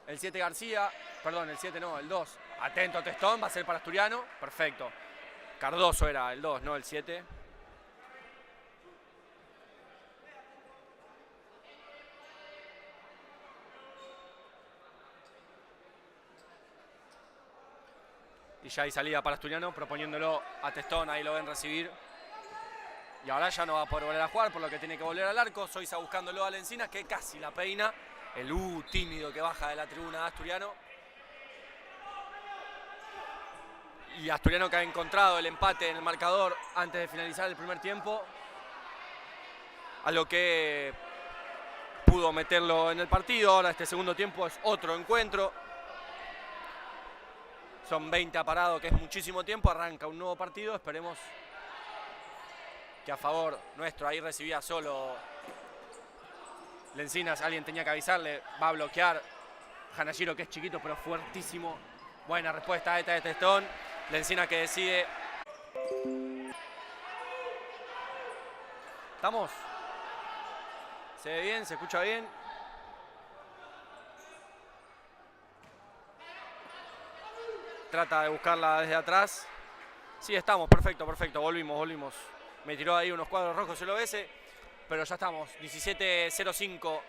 el 7 García, perdón, el 7 no, el 2. Atento Testón, va a ser para Asturiano, perfecto. Cardoso era el 2, no el 7. Y ya hay salida para Asturiano, proponiéndolo a Testón, ahí lo ven recibir. Y ahora ya no va a poder volver a jugar, por lo que tiene que volver al arco. Zoiza buscándolo a Lencinas, que casi la peina. El tímido que baja de la tribuna de Asturiano. Y Asturiano que ha encontrado el empate en el marcador antes de finalizar el primer tiempo. A lo que pudo meterlo en el partido. Ahora este segundo tiempo es otro encuentro. Son 20 a parado, que es muchísimo tiempo. Arranca un nuevo partido. Esperemos que a favor nuestro. Ahí recibía solo Lencinas. Alguien tenía que avisarle. Va a bloquear Hanashiro, que es chiquito pero fuertísimo. Buena respuesta esta de Testón. Lencinas que decide. ¿Estamos? ¿Se ve bien? ¿Se escucha bien? Trata de buscarla desde atrás. Sí, estamos, perfecto, perfecto. Volvimos. Me tiró ahí unos cuadros rojos el OBS, pero ya estamos. 17:05.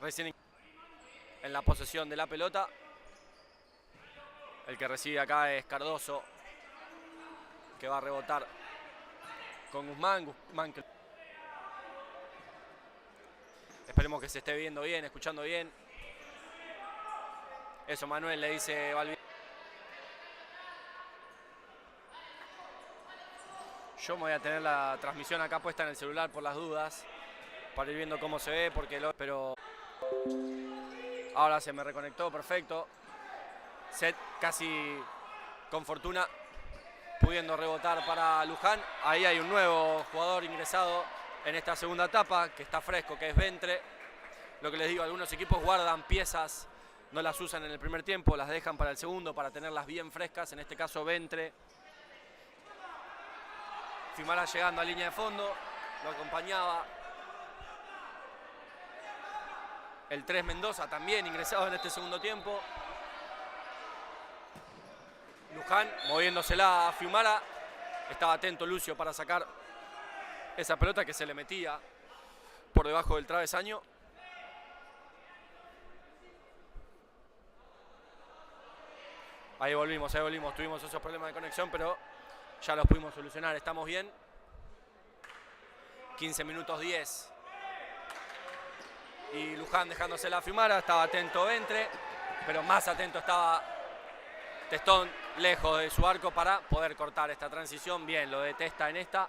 Recién en la posesión de la pelota. El que recibe acá es Cardoso, que va a rebotar con Guzmán. Esperemos que se esté viendo bien, escuchando bien. Eso Manuel le dice Balbi. Yo me voy a tener la transmisión acá puesta en el celular por las dudas, para ir viendo cómo se ve, pero ahora se me reconectó, perfecto. Set casi con fortuna, pudiendo rebotar para Luján. Ahí hay un nuevo jugador ingresado en esta segunda etapa, que está fresco, que es Ventre. Lo que les digo, algunos equipos guardan piezas, no las usan en el primer tiempo, las dejan para el segundo para tenerlas bien frescas. En este caso Ventre. Fimara llegando a línea de fondo, lo acompañaba El 3 Mendoza también ingresado en este segundo tiempo. Luján moviéndosela a Fiumara. Estaba atento Lucio para sacar esa pelota que se le metía por debajo del travesaño. Ahí volvimos. Tuvimos esos problemas de conexión, pero ya los pudimos solucionar. Estamos bien. 15 minutos 10. Y Luján dejándosela a Fiumara. Estaba atento Ventre, pero más atento estaba Testón, lejos de su arco para poder cortar esta transición. Bien, lo detesta en esta.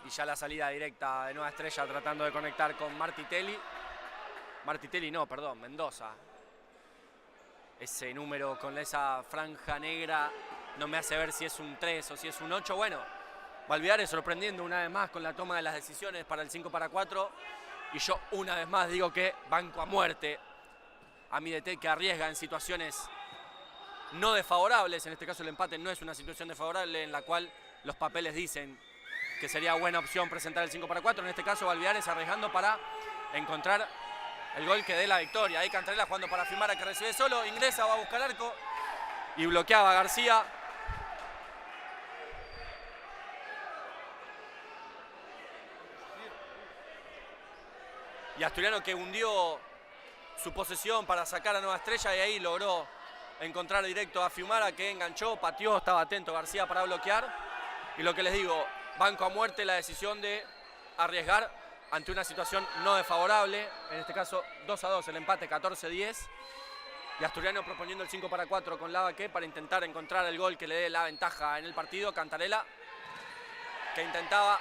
Y ya la salida directa de Nueva Estrella tratando de conectar con Martitelli. Mendoza. Ese número con esa franja negra no me hace ver si es un 3 o si es un 8. Bueno, Valviare sorprendiendo una vez más con la toma de las decisiones para el 5-4. Y yo una vez más digo que banco a muerte a mi DT, que arriesga en situaciones no desfavorables. En este caso el empate no es una situación desfavorable en la cual los papeles dicen que sería buena opción presentar el 5-4. En este caso Valviares arriesgando para encontrar el gol que dé la victoria. Ahí Cantarela jugando para Fiumara, que recibe solo, ingresa, va a buscar arco y bloqueaba a García. Y Asturiano, que hundió su posesión para sacar a Nueva Estrella, y ahí logró encontrar directo a Fiumara, que enganchó, pateó, estaba atento García para bloquear. Y lo que les digo, banco a muerte la decisión de arriesgar ante una situación no desfavorable. En este caso 2-2 el empate, 14-10. Y Asturiano proponiendo el 5-4 con Lavaque para intentar encontrar el gol que le dé la ventaja en el partido. Cantarela, que intentaba,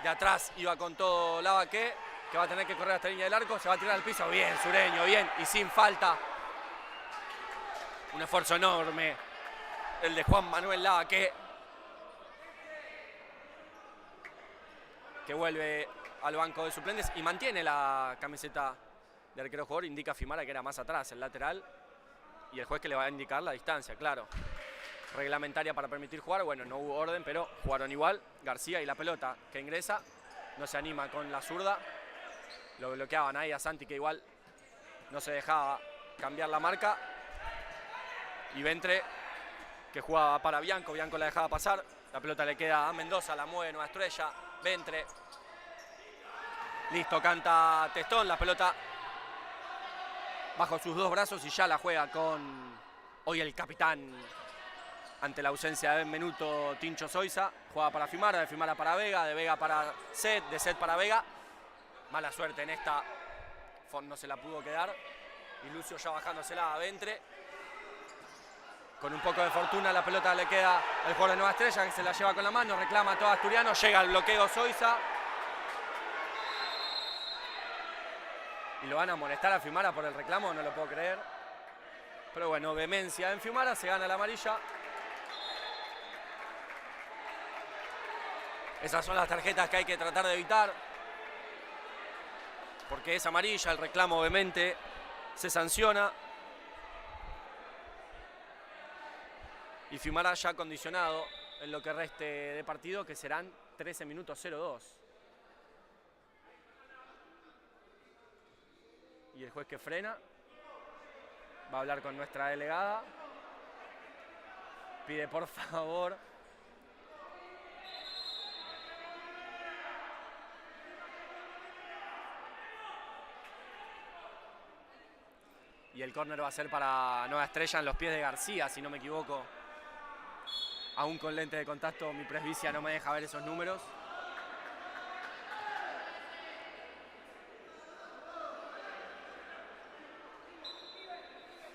de atrás iba con todo Lavaque, que va a tener que correr hasta la línea del arco, se va a tirar al piso. Bien, Sureño, bien, y sin falta. Un esfuerzo enorme el de Juan Manuel Lavaque, que vuelve al banco de suplentes y mantiene la camiseta de arquero jugador. Indica Fiumara que era más atrás, el lateral, y el juez que le va a indicar la distancia, claro. Reglamentaria para permitir jugar, bueno, no hubo orden, pero jugaron igual. García y la pelota que ingresa, no se anima con la zurda. Lo bloqueaban ahí a Santi, que igual no se dejaba cambiar la marca. Y Ventre, que jugaba para Bianco, Bianco la dejaba pasar. La pelota le queda a Mendoza, la mueve Nueva Estrella. Ventre. Listo, canta Testón, la pelota bajo sus dos brazos y ya la juega con hoy el capitán ante la ausencia de Benvenuto, Tincho Zoiza. Juega para Fiumara, de Fiumara para Vega, de Vega para Zet, de Zet para Vega. Mala suerte en esta, Font no se la pudo quedar. Y Lucio ya bajándosela a Ventre. Con un poco de fortuna la pelota le queda al jugador de Nueva Estrella, que se la lleva con la mano, reclama todo Asturiano, llega al bloqueo Zoiza. Y lo van a molestar a Fiumara por el reclamo, no lo puedo creer. Pero bueno, vehemencia en Fiumara, se gana la amarilla. Esas son las tarjetas que hay que tratar de evitar, porque es amarilla, el reclamo vehemente se sanciona. Y Fiumara ya condicionado en lo que reste de partido, que serán 13 minutos 0-2. Y el juez que frena va a hablar con nuestra delegada. Pide por favor y el córner va a ser para Nueva Estrella en los pies de García, si no me equivoco. Aún con lente de contacto mi presbicia no me deja ver esos números.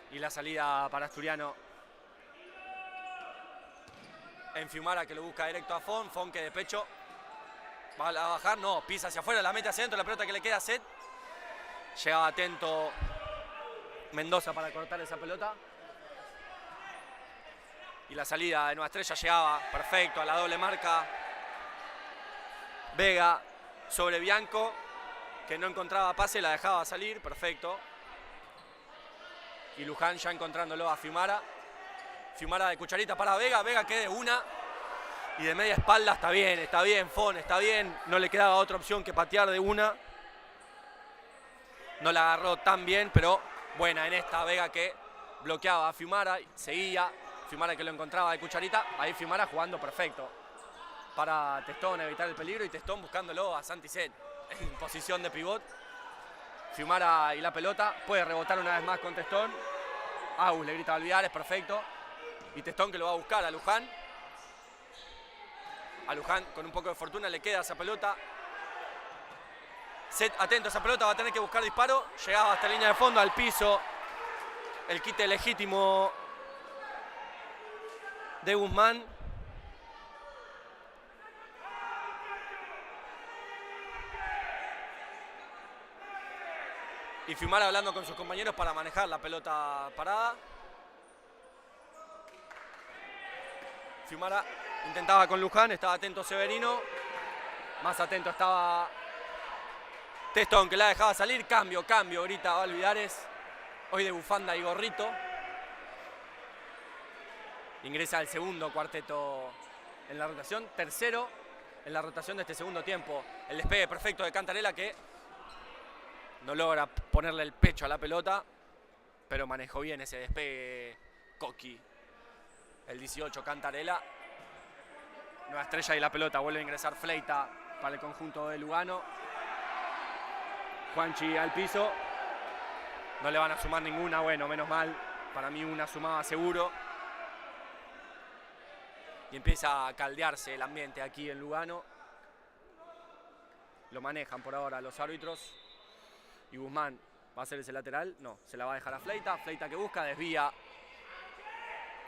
Y la salida para Asturiano en Fiumara, que lo busca directo a Font. Font, que de pecho va a bajar, no, pisa hacia afuera, la mete hacia adentro, la pelota que le queda a Zet. Llegaba atento Mendoza para cortar esa pelota. Y la salida de Nueva Estrella llegaba perfecto a la doble marca. Vega sobre Bianco, que no encontraba pase, la dejaba salir, perfecto. Y Luján ya encontrándolo a Fiumara. Fiumara de cucharita para Vega, Vega que de una Y de media espalda está bien, Fon está bien. No le quedaba otra opción que patear de una. No la agarró tan bien, pero buena en esta. Vega que bloqueaba a Fiumara, seguía. Fiumara que lo encontraba de cucharita. Ahí Fiumara jugando perfecto para Testón evitar el peligro y Testón buscándolo a Santi Zet en posición de pivot. Fiumara y la pelota. Puede rebotar una vez más con Testón. Agus le grita a Alvidares, perfecto. Y Testón que lo va a buscar a Luján. A Luján con un poco de fortuna le queda esa pelota. Zet atento a esa pelota, va a tener que buscar disparo. Llegaba hasta la línea de fondo, al piso. El quite legítimo de Guzmán. Y Fiumara hablando con sus compañeros para manejar la pelota parada. Fiumara intentaba con Luján, estaba atento Severino. Más atento estaba Testón, que la dejaba salir. Cambio, grita Alvidares. Hoy de bufanda y gorrito. Ingresa el segundo cuarteto en la rotación. Tercero en la rotación de este segundo tiempo. El despegue perfecto de Cantarella que no logra ponerle el pecho a la pelota, pero manejó bien ese despegue Coqui. El 18 Cantarella. Nueva Estrella y la pelota. Vuelve a ingresar Fleita para el conjunto de Lugano. Juanchi al piso. No le van a sumar ninguna. Bueno, menos mal. Para mí una sumaba seguro. Y empieza a caldearse el ambiente aquí en Lugano. Lo manejan por ahora los árbitros. Y Guzmán va a hacer ese lateral. No, se la va a dejar a Fleita. Fleita que busca, desvía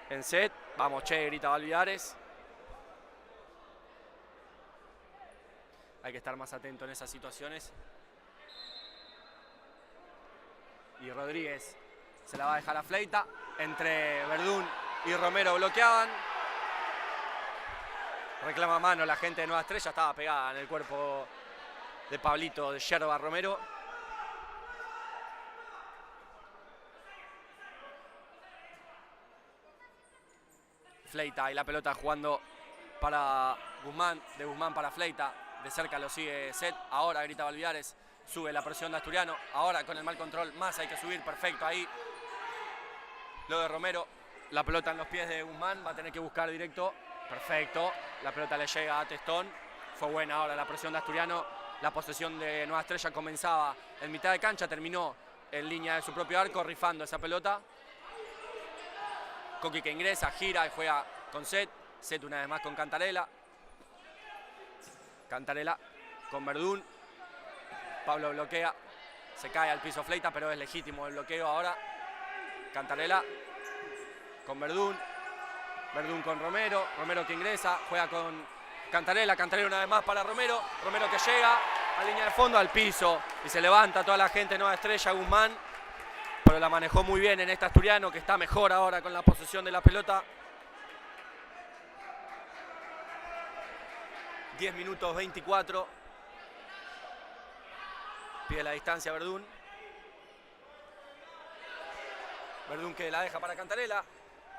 en Zet. Vamos, che, grita Valvidares. Hay que estar más atento en esas situaciones. Y Rodríguez se la va a dejar a Fleita. Entre Verdún y Romero bloqueaban. Reclama mano la gente de Nueva Estrella. Estaba pegada en el cuerpo de Pablito de Yerba Romero. Fleita y la pelota jugando para Guzmán, de Guzmán para Fleita. De cerca lo sigue Zet. Ahora grita Valvidares. Sube la presión de Asturiano. Ahora con el mal control. Más hay que subir. Perfecto ahí. Lo de Romero. La pelota en los pies de Guzmán. Va a tener que buscar directo. Perfecto. La pelota le llega a Testón. Fue buena ahora la presión de Asturiano. La posesión de Nueva Estrella comenzaba en mitad de cancha. Terminó en línea de su propio arco. Rifando esa pelota. Coqui que ingresa, gira y juega con Zet. Zet una vez más con Cantarella. Cantarella con Verdún. Pablo bloquea. Se cae al piso Fleita, pero es legítimo el bloqueo ahora. Cantarella con Verdún. Verdún con Romero. Romero que ingresa. Juega con Cantarella. Cantarella una vez más para Romero. Romero que llega a línea de fondo, al piso. Y se levanta toda la gente de Nueva Estrella, Guzmán. Pero la manejó muy bien en este Asturiano, que está mejor ahora con la posesión de la pelota. 10 minutos 24. Pide la distancia Verdún. Verdún que la deja para Cantarella.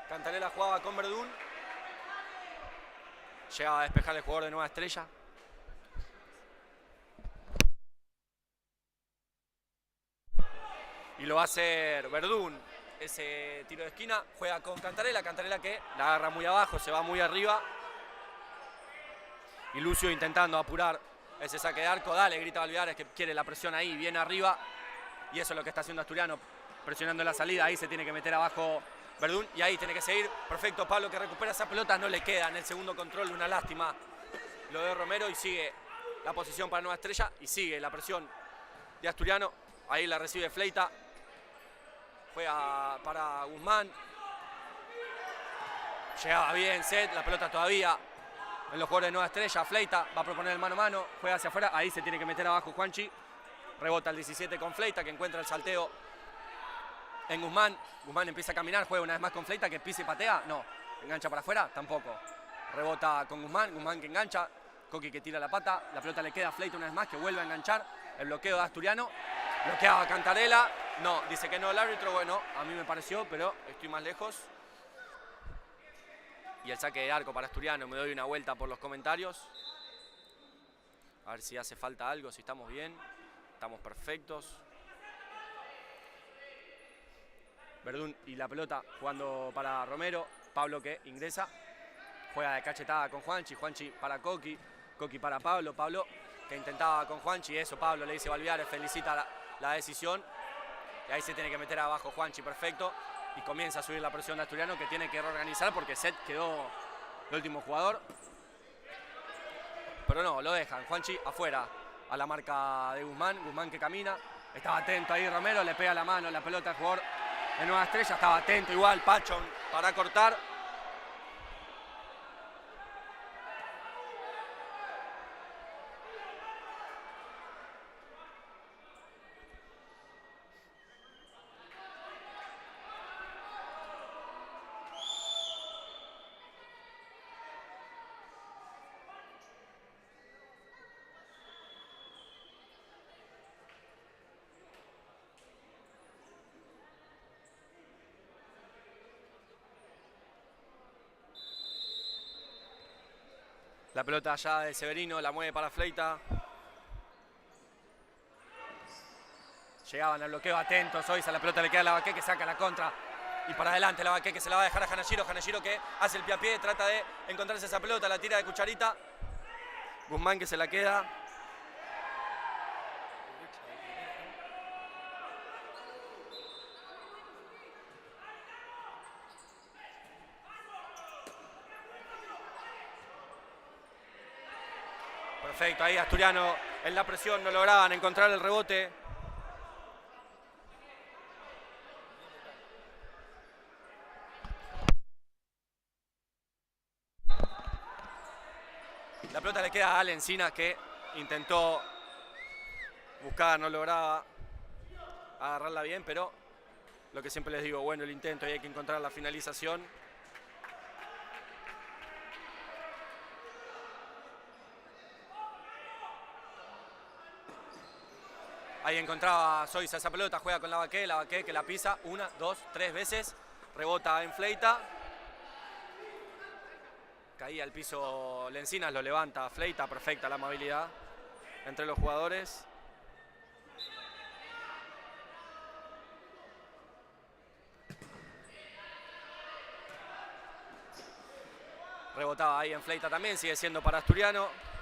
Cantarella jugaba con Verdún. Llegaba a despejar el jugador de Nueva Estrella. Y lo va a hacer Verdún. Ese tiro de esquina. Juega con Cantarella. Cantarella que la agarra muy abajo. Se va muy arriba. Y Lucio intentando apurar ese saque de arco. Dale, grita Valvidares que quiere la presión ahí, bien arriba. Y eso es lo que está haciendo Asturiano. Presionando la salida. Ahí se tiene que meter abajo Verdún. Y ahí tiene que seguir. Perfecto, Pablo que recupera esa pelota. No le queda en el segundo control. Una lástima lo de Romero. Y sigue la posición para Nueva Estrella. Y sigue la presión de Asturiano. Ahí la recibe Fleita. Juega para Guzmán. Llegaba bien Zet. La pelota todavía en los jugadores de Nueva Estrella. Fleita va a proponer el mano a mano. Juega hacia afuera. Ahí se tiene que meter abajo Juanchi. Rebota el 17 con Fleita que encuentra el salteo en Guzmán. Guzmán empieza a caminar. Juega una vez más con Fleita que pisa y patea. No. Engancha para afuera. Tampoco. Rebota con Guzmán. Guzmán que engancha. Coqui que tira la pata. La pelota le queda a Fleita una vez más que vuelve a enganchar. El bloqueo de Asturiano. Bloqueaba Cantarella. No, dice que no el árbitro. Bueno, a mí me pareció, pero estoy más lejos. Y el saque de arco para Asturiano, me doy una vuelta por los comentarios. A ver si hace falta algo, si estamos bien. Estamos perfectos. Verdún y la pelota jugando para Romero. Pablo que ingresa. Juega de cachetada con Juanchi. Juanchi para Coqui. Coqui para Pablo. Pablo que intentaba con Juanchi. Eso Pablo le dice Balviares. Felicita la decisión. Y ahí se tiene que meter abajo Juanchi. Perfecto. Y comienza a subir la presión de Asturiano que tiene que reorganizar porque Set quedó el último jugador. Pero no, lo dejan. Juanchi afuera a la marca de Guzmán. Guzmán que camina. Estaba atento ahí Romero. Le pega la mano la pelota al jugador de Nueva Estrella. Estaba atento igual Pachón para cortar. La pelota allá de Severino, la mueve para Fleita. Llegaban al bloqueo atentos, Oiza, la pelota le queda a Lavaqué que saca la contra. Y para adelante Lavaqué que se la va a dejar a Hanashiro. Hanashiro que hace el pie a pie, trata de encontrarse esa pelota, la tira de cucharita. Guzmán que se la queda. Perfecto, ahí Asturiano en la presión no lograban encontrar el rebote. La pelota le queda a Ale Encinas que intentó buscar, no lograba agarrarla bien, pero lo que siempre les digo, bueno el intento y hay que encontrar la finalización. Ahí encontraba Soiza esa pelota, juega con Lavaqué que la pisa 1, 2, 3 veces, rebota en Fleita. Caía al piso Lencinas, lo levanta Fleita, perfecta la amabilidad entre los jugadores. Rebotaba ahí en Fleita también, sigue siendo para Asturiano.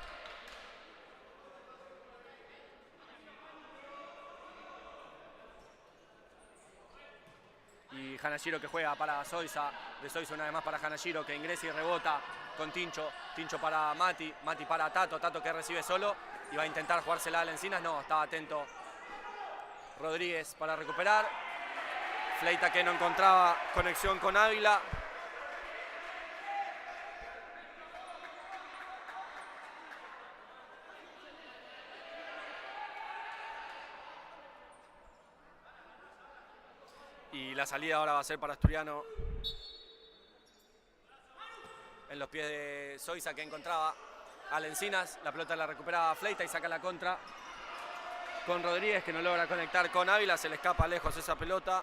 Y Hanashiro que juega para Soiza, de Soiza una vez más para Hanashiro que ingresa y rebota con Tincho, Tincho para Mati, Mati para Tato, Tato que recibe solo y va a intentar jugársela a Lencinas, no, estaba atento Rodríguez para recuperar, Fleita que no encontraba conexión con Ávila. Y la salida ahora va a ser para Asturiano. En los pies de Soiza que encontraba a Lencinas. La pelota la recuperaba Fleita y saca la contra con Rodríguez que no logra conectar con Ávila. Se le escapa lejos esa pelota.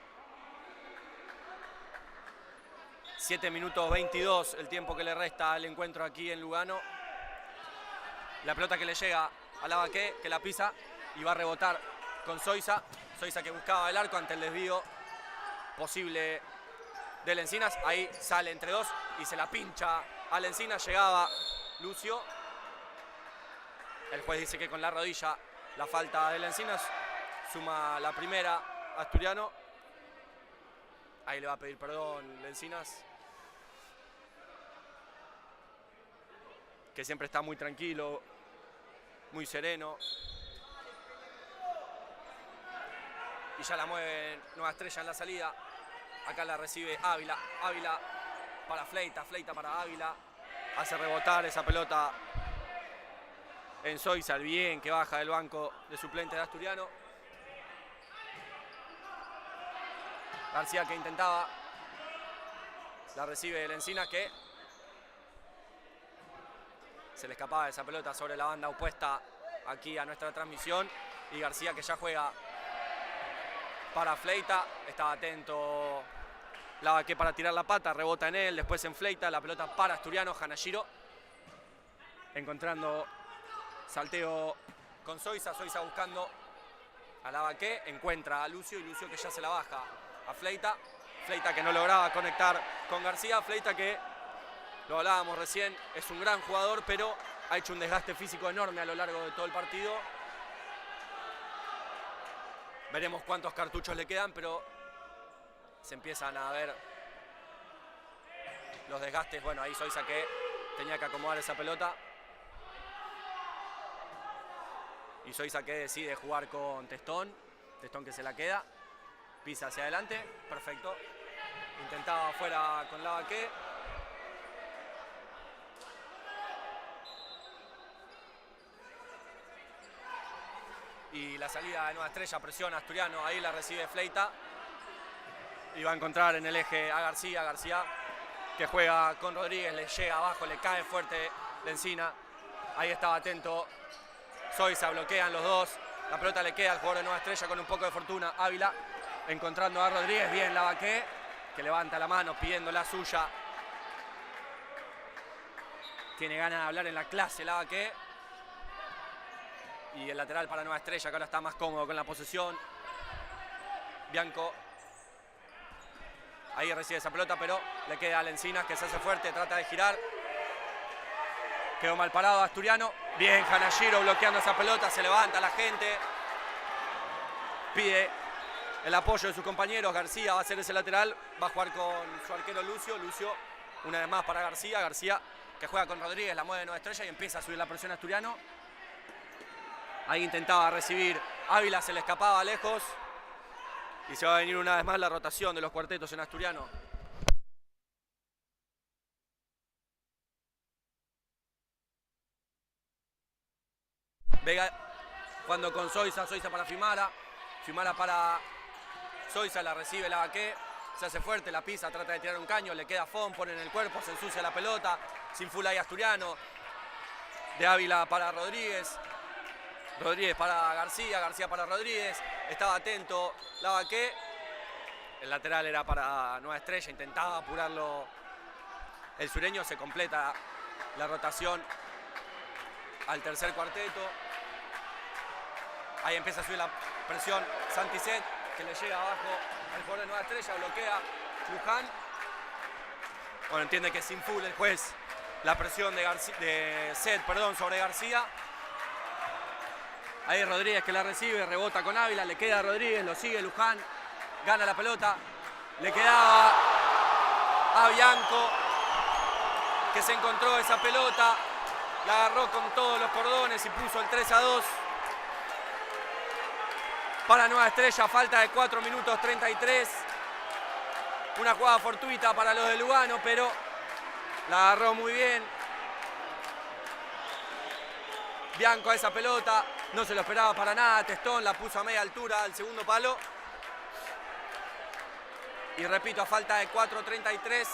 7 minutos 22 el tiempo que le resta al encuentro aquí en Lugano. La pelota que le llega a Lavaqué que la pisa y va a rebotar con Soiza. Soiza que buscaba el arco ante el desvío posible de Lencinas, ahí sale entre dos y se la pincha a Lencinas, llegaba Lucio, el juez dice que con la rodilla la falta de Lencinas, suma la primera Asturiano, ahí le va a pedir perdón Lencinas, que siempre está muy tranquilo, muy sereno. Y ya la mueve Nueva Estrella en la salida. Acá la recibe Ávila. Ávila para Fleita. Fleita para Ávila. Hace rebotar esa pelota en Soiza. El bien que baja del banco de suplente de Asturiano. García que intentaba. La recibe Lencinas que se le escapaba esa pelota sobre la banda opuesta aquí a nuestra transmisión. Y García que ya juega para Fleita, estaba atento Lavaque para tirar la pata, rebota en él, después en Fleita, la pelota para Asturiano, Hanashiro. Encontrando salteo con Zoiza, Zoiza buscando a Lavaque, encuentra a Lucio y Lucio que ya se la baja a Fleita. Fleita que no lograba conectar con García, Fleita que, lo hablábamos recién, es un gran jugador, pero ha hecho un desgaste físico enorme a lo largo de todo el partido. Veremos cuántos cartuchos le quedan, pero se empiezan a ver los desgastes. Bueno, ahí Zoiza que tenía que acomodar esa pelota. Y Zoiza que decide jugar con Testón. Testón que se la queda. Pisa hacia adelante. Perfecto. Intentaba afuera con Lavaque. Y la salida de Nueva Estrella, presiona Asturiano. Ahí la recibe Fleita. Y va a encontrar en el eje a García. García que juega con Rodríguez. Le llega abajo, le cae fuerte de encina. Ahí estaba atento Zoiza, bloquean los dos. La pelota le queda al jugador de Nueva Estrella con un poco de fortuna. Ávila encontrando a Rodríguez. Bien Lavaque, que levanta la mano pidiendo la suya. Tiene ganas de hablar en la clase Lavaque. Y el lateral para Nueva Estrella, que ahora está más cómodo con la posesión. Bianco. Ahí recibe esa pelota, pero le queda a Lencinas, que se hace fuerte, trata de girar. Quedó mal parado Asturiano. Bien, Hanashiro bloqueando esa pelota, se levanta la gente. Pide el apoyo de sus compañeros. García va a ser ese lateral. Va a jugar con su arquero Lucio. Lucio, una vez más para García. García que juega con Rodríguez, la mueve de Nueva Estrella y empieza a subir la presión a Asturiano. Ahí intentaba recibir Ávila, se le escapaba lejos. Y se va a venir una vez más la rotación de los cuartetos en Asturiano. Vega jugando con Zoiza, Zoiza para Fimara. Fimara para Zoiza, la recibe Lavaque. Se hace fuerte, la pisa, trata de tirar un caño. Le queda Fon, pone en el cuerpo, se ensucia la pelota. Sin full ahí Asturiano. De Ávila para Rodríguez. Rodríguez para García, García para Rodríguez. Estaba atento Lavaque. El lateral era para Nueva Estrella, intentaba apurarlo el sureño. Se completa la rotación al tercer cuarteto. Ahí empieza a subir la presión Santi Set, que le llega abajo al jugador de Nueva Estrella, bloquea Luján. Bueno, entiende que sin full el juez la presión de Set sobre García. Ahí Rodríguez que la recibe, rebota con Ávila, le queda a Rodríguez, lo sigue Luján, gana la pelota, le quedaba a Bianco, que se encontró esa pelota, la agarró con todos los cordones y puso el 3-2. Para Nueva Estrella, falta de 4 minutos 33. Una jugada fortuita para los de Lugano, pero la agarró muy bien Bianco a esa pelota. No se lo esperaba para nada, Testón la puso a media altura al segundo palo. Y repito, a falta de 4:33,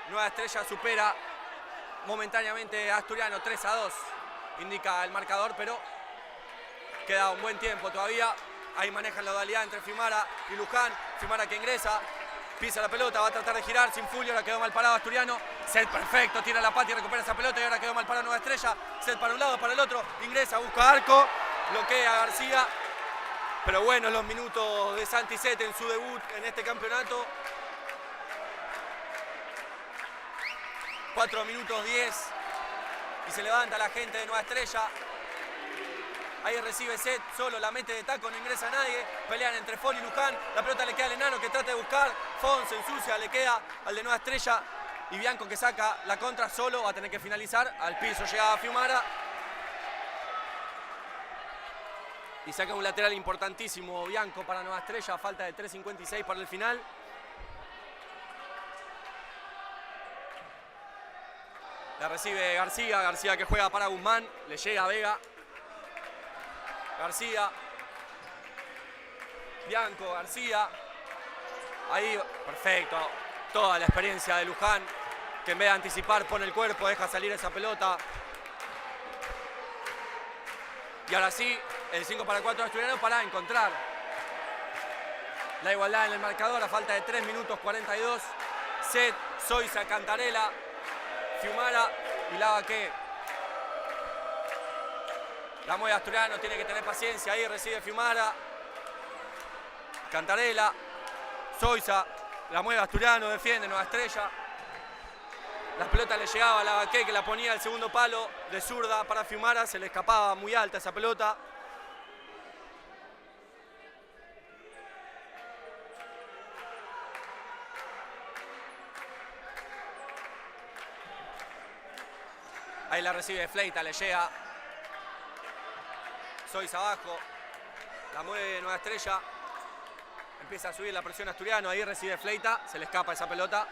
Nueva Estrella supera momentáneamente a Asturiano 3-2, indica el marcador, pero queda un buen tiempo todavía. Ahí manejan la dualidad entre Fimara y Luján. Fimara que ingresa, pisa la pelota, va a tratar de girar sin Fulvio, ahora quedó mal parado Asturiano. Set perfecto, tira la pata y recupera esa pelota y ahora quedó mal parado Nueva Estrella. Set para un lado, para el otro, ingresa, busca arco, bloquea a García. Pero bueno, los minutos de Santi Set en su debut en este campeonato. 4 minutos 10 y se levanta la gente de Nueva Estrella. Ahí recibe Set, solo la mete de taco, no ingresa nadie. Pelean entre Fon y Luján. La pelota le queda al enano que trata de buscar. Fon se ensucia, le queda al de Nueva Estrella. Y Bianco que saca la contra solo, va a tener que finalizar. Al piso llega Fiumara. Y saca un lateral importantísimo Bianco para Nueva Estrella. Falta de 3:56 para el final. La recibe García. García que juega para Guzmán. Le llega a Vega. García, Bianco, García, ahí, perfecto, toda la experiencia de Luján, que en vez de anticipar pone el cuerpo, deja salir esa pelota. Y ahora sí, el 5-4 de Asturiano para encontrar la igualdad en el marcador a falta de 3 minutos 42. Set, Zoysa, Cantarella, Fiumara y Lavaqué. La mueve Asturiano, tiene que tener paciencia ahí, recibe Fiumara. Cantarella, Zoysa, la mueve Asturiano, defiende Nueva Estrella. La pelota le llegaba a Lavaqué, que la ponía al segundo palo de zurda para Fiumara, se le escapaba muy alta esa pelota. Ahí la recibe Fleita, le llega. Zoysa abajo. La mueve Nueva Estrella. Empieza a subir la presión Asturiano. Ahí recibe Fleita. Se le escapa esa pelota.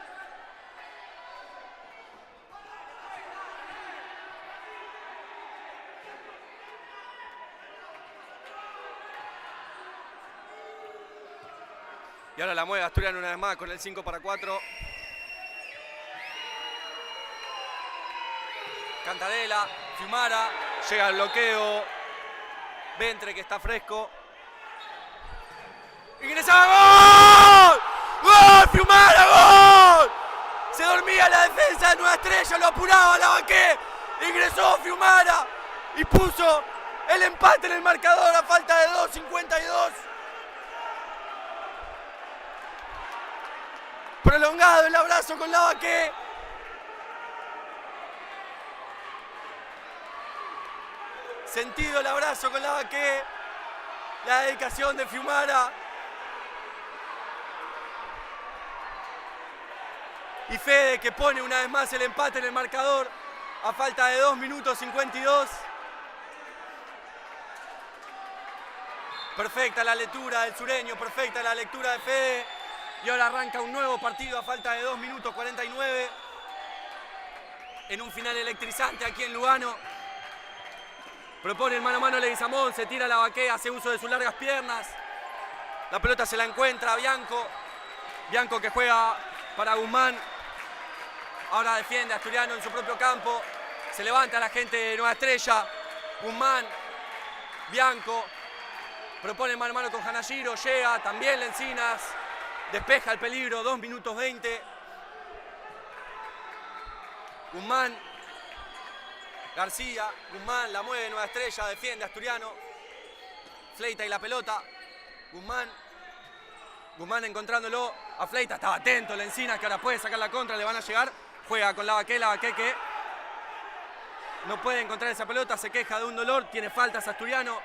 Y ahora la mueve Asturiano una vez más con el 5-4. Cantarella, Fiumara, llega el bloqueo. Ventre que está fresco. ¡Ingresaba! ¡Gol! ¡Gol! ¡Fiumara! ¡Gol! Se dormía la defensa de Nueva Estrella, lo apuraba Lavaqué. Ingresó Fiumara y puso el empate en el marcador a falta de 2:52. Prolongado el abrazo con Lavaqué. Sentido el abrazo con Lavaqué. La dedicación de Fiumara. Y Fede que pone una vez más el empate en el marcador a falta de 2 minutos 52. Perfecta la lectura del sureño, perfecta la lectura de Fede. Y ahora arranca un nuevo partido a falta de 2 minutos 49. En un final electrizante aquí en Lugano. Propone el mano a mano Leguizamón, se tira Lavaqué, hace uso de sus largas piernas. La pelota se la encuentra Bianco. Bianco que juega para Guzmán. Ahora defiende Asturiano en su propio campo. Se levanta la gente de Nueva Estrella. Guzmán, Bianco. Propone mano a mano con Hanashiro. Llega también Lencinas. Despeja el peligro, 2 minutos 20. Guzmán. García, Guzmán, la mueve Nueva Estrella, defiende Asturiano. Fleita y la pelota. Guzmán. Guzmán encontrándolo a Fleita. Estaba atento Lencinas, que ahora puede sacar la contra, le van a llegar. Juega con Lavaqué, Lavaqué que no puede encontrar esa pelota, se queja de un dolor, tiene faltas Asturiano.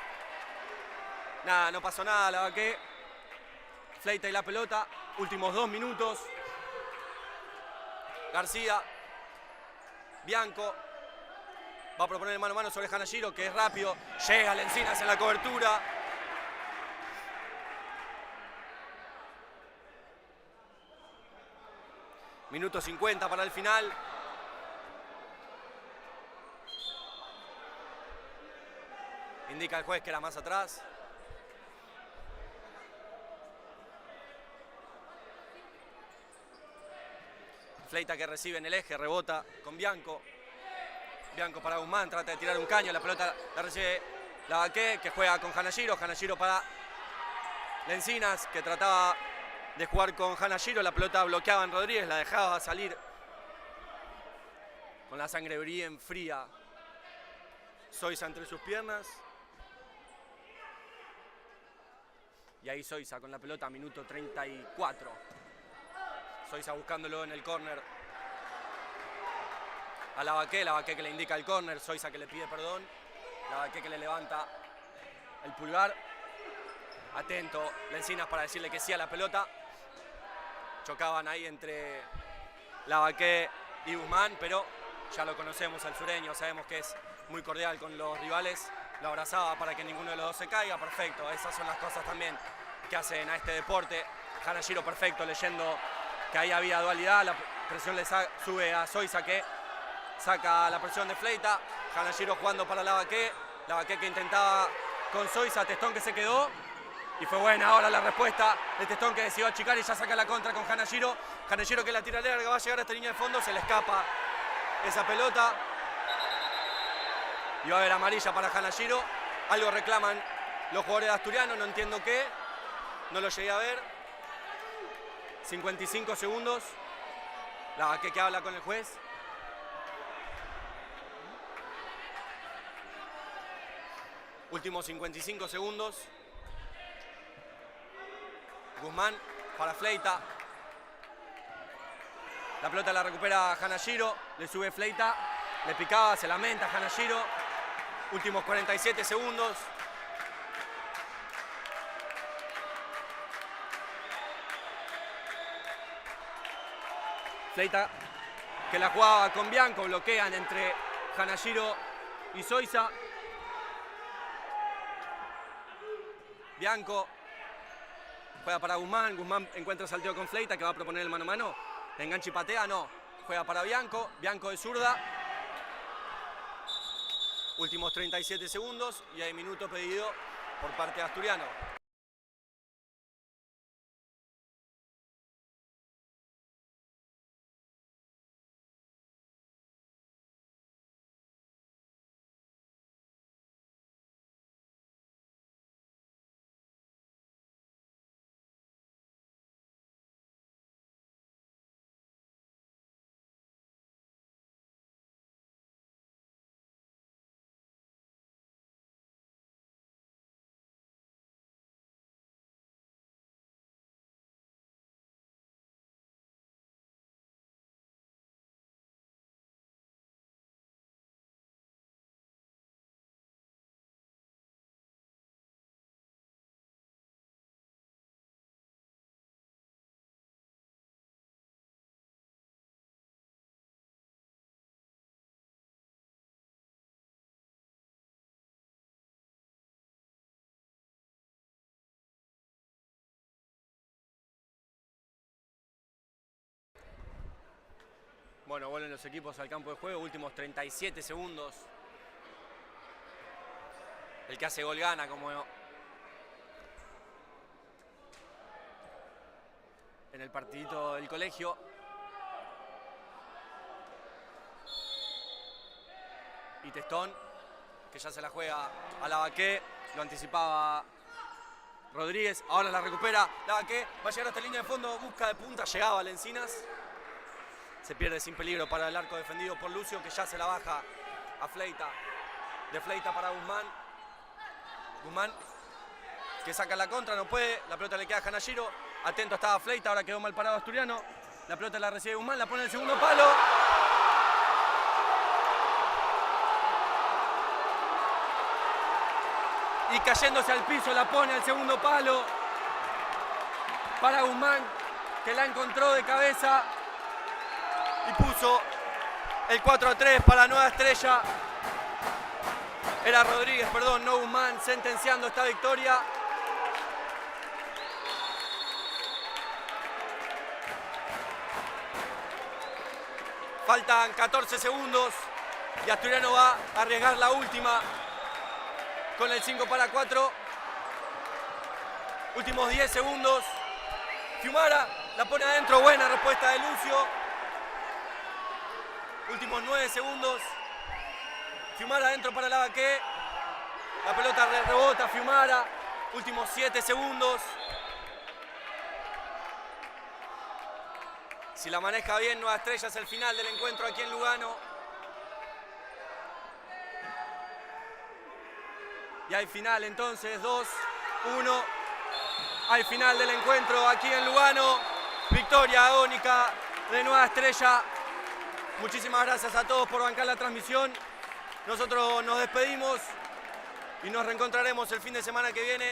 Nada, no pasó nada Lavaqué. Fleita y la pelota, últimos 2 minutos. García. Bianco. Va a proponer el mano a mano sobre Hanashiro, que es rápido. Llega Lencinas en la cobertura. Minuto 50 para el final. Indica el juez que era más atrás. Fleita que recibe en el eje, rebota con Bianco. Bianco para Guzmán, trata de tirar un caño, la pelota la recibe Lavaqué, que juega con Hanashiro. Hanashiro para Lencinas, que trataba de jugar con Hanashiro. La pelota bloqueaba en Rodríguez, la dejaba salir con la sangre bien fría. Zoysa entre sus piernas. Y ahí Zoysa con la pelota, minuto 34. Zoysa buscándolo en el córner a Lavaqué, Lavaqué que le indica el córner, Zoysa que le pide perdón, Lavaqué que le levanta el pulgar. Atento Lencinas para decirle que sí a la pelota. Chocaban ahí entre Lavaqué y Guzmán, pero ya lo conocemos al sureño, sabemos que es muy cordial con los rivales. Lo abrazaba para que ninguno de los dos se caiga, perfecto. Esas son las cosas también que hacen a este deporte. Hanashiro perfecto, leyendo que ahí había dualidad. La presión le sube a Zoysa, que saca la presión de Fleita. Hanashiro jugando para Lavaqué. Lavaqué que intentaba con Zoysa, Testón que se quedó. Y fue buena ahora la respuesta de Testón, que decidió achicar y ya saca la contra con Hanashiro. Hanashiro que la tira larga, va a llegar a esta línea de fondo, se le escapa esa pelota. Y va a haber amarilla para Hanashiro. Algo reclaman los jugadores de Asturiano, no entiendo qué. No lo llegué a ver. 55 segundos. Que habla con el juez. Últimos 55 segundos. Guzmán para Fleita. La pelota la recupera Hanashiro. Le sube Fleita. Le picaba, se lamenta Hanashiro. Últimos 47 segundos. Fleita, que la jugaba con Bianco, bloquean entre Hanashiro y Zoisa. Bianco juega para Guzmán. Guzmán encuentra salteo con Fleita, que va a proponer el mano a mano. Enganche y patea, no. Juega para Bianco. Bianco de zurda. Últimos 37 segundos y hay minuto pedido por parte de Asturiano. Bueno, vuelven los equipos al campo de juego, últimos 37 segundos. El que hace gol gana, como en el partidito del colegio. Y Testón, que ya se la juega a Lavaqué, lo anticipaba Rodríguez, ahora la recupera Lavaqué, va a llegar hasta línea de fondo, busca de punta, llegaba Valencinas. Se pierde sin peligro para el arco defendido por Lucio, que ya se la baja a Fleita. De Fleita para Guzmán. Guzmán, que saca la contra, no puede. La pelota le queda a Hanashiro. Atento estaba Fleita, ahora quedó mal parado Asturiano. La pelota la recibe Guzmán, la pone en el segundo palo. Y cayéndose al piso, la pone al segundo palo. Para Guzmán, que la encontró de cabeza. Y puso el 4-3 para Nueva Estrella. Era Rodríguez, perdón, no Guzmán, sentenciando esta victoria. Faltan 14 segundos y Asturiano va a arriesgar la última con el 5-4. Últimos 10 segundos. Fiumara la pone adentro, buena respuesta de Lucio. Últimos 9 segundos. Fiumara adentro para Lavaqué. La pelota rebota Fiumara. Últimos 7 segundos. Si la maneja bien Nueva Estrella es el final del encuentro aquí en Lugano. Y hay final entonces, 2-1. Hay final del encuentro aquí en Lugano. Victoria agónica de Nueva Estrella. Muchísimas gracias a todos por bancar la transmisión. Nosotros nos despedimos y nos reencontraremos el fin de semana que viene.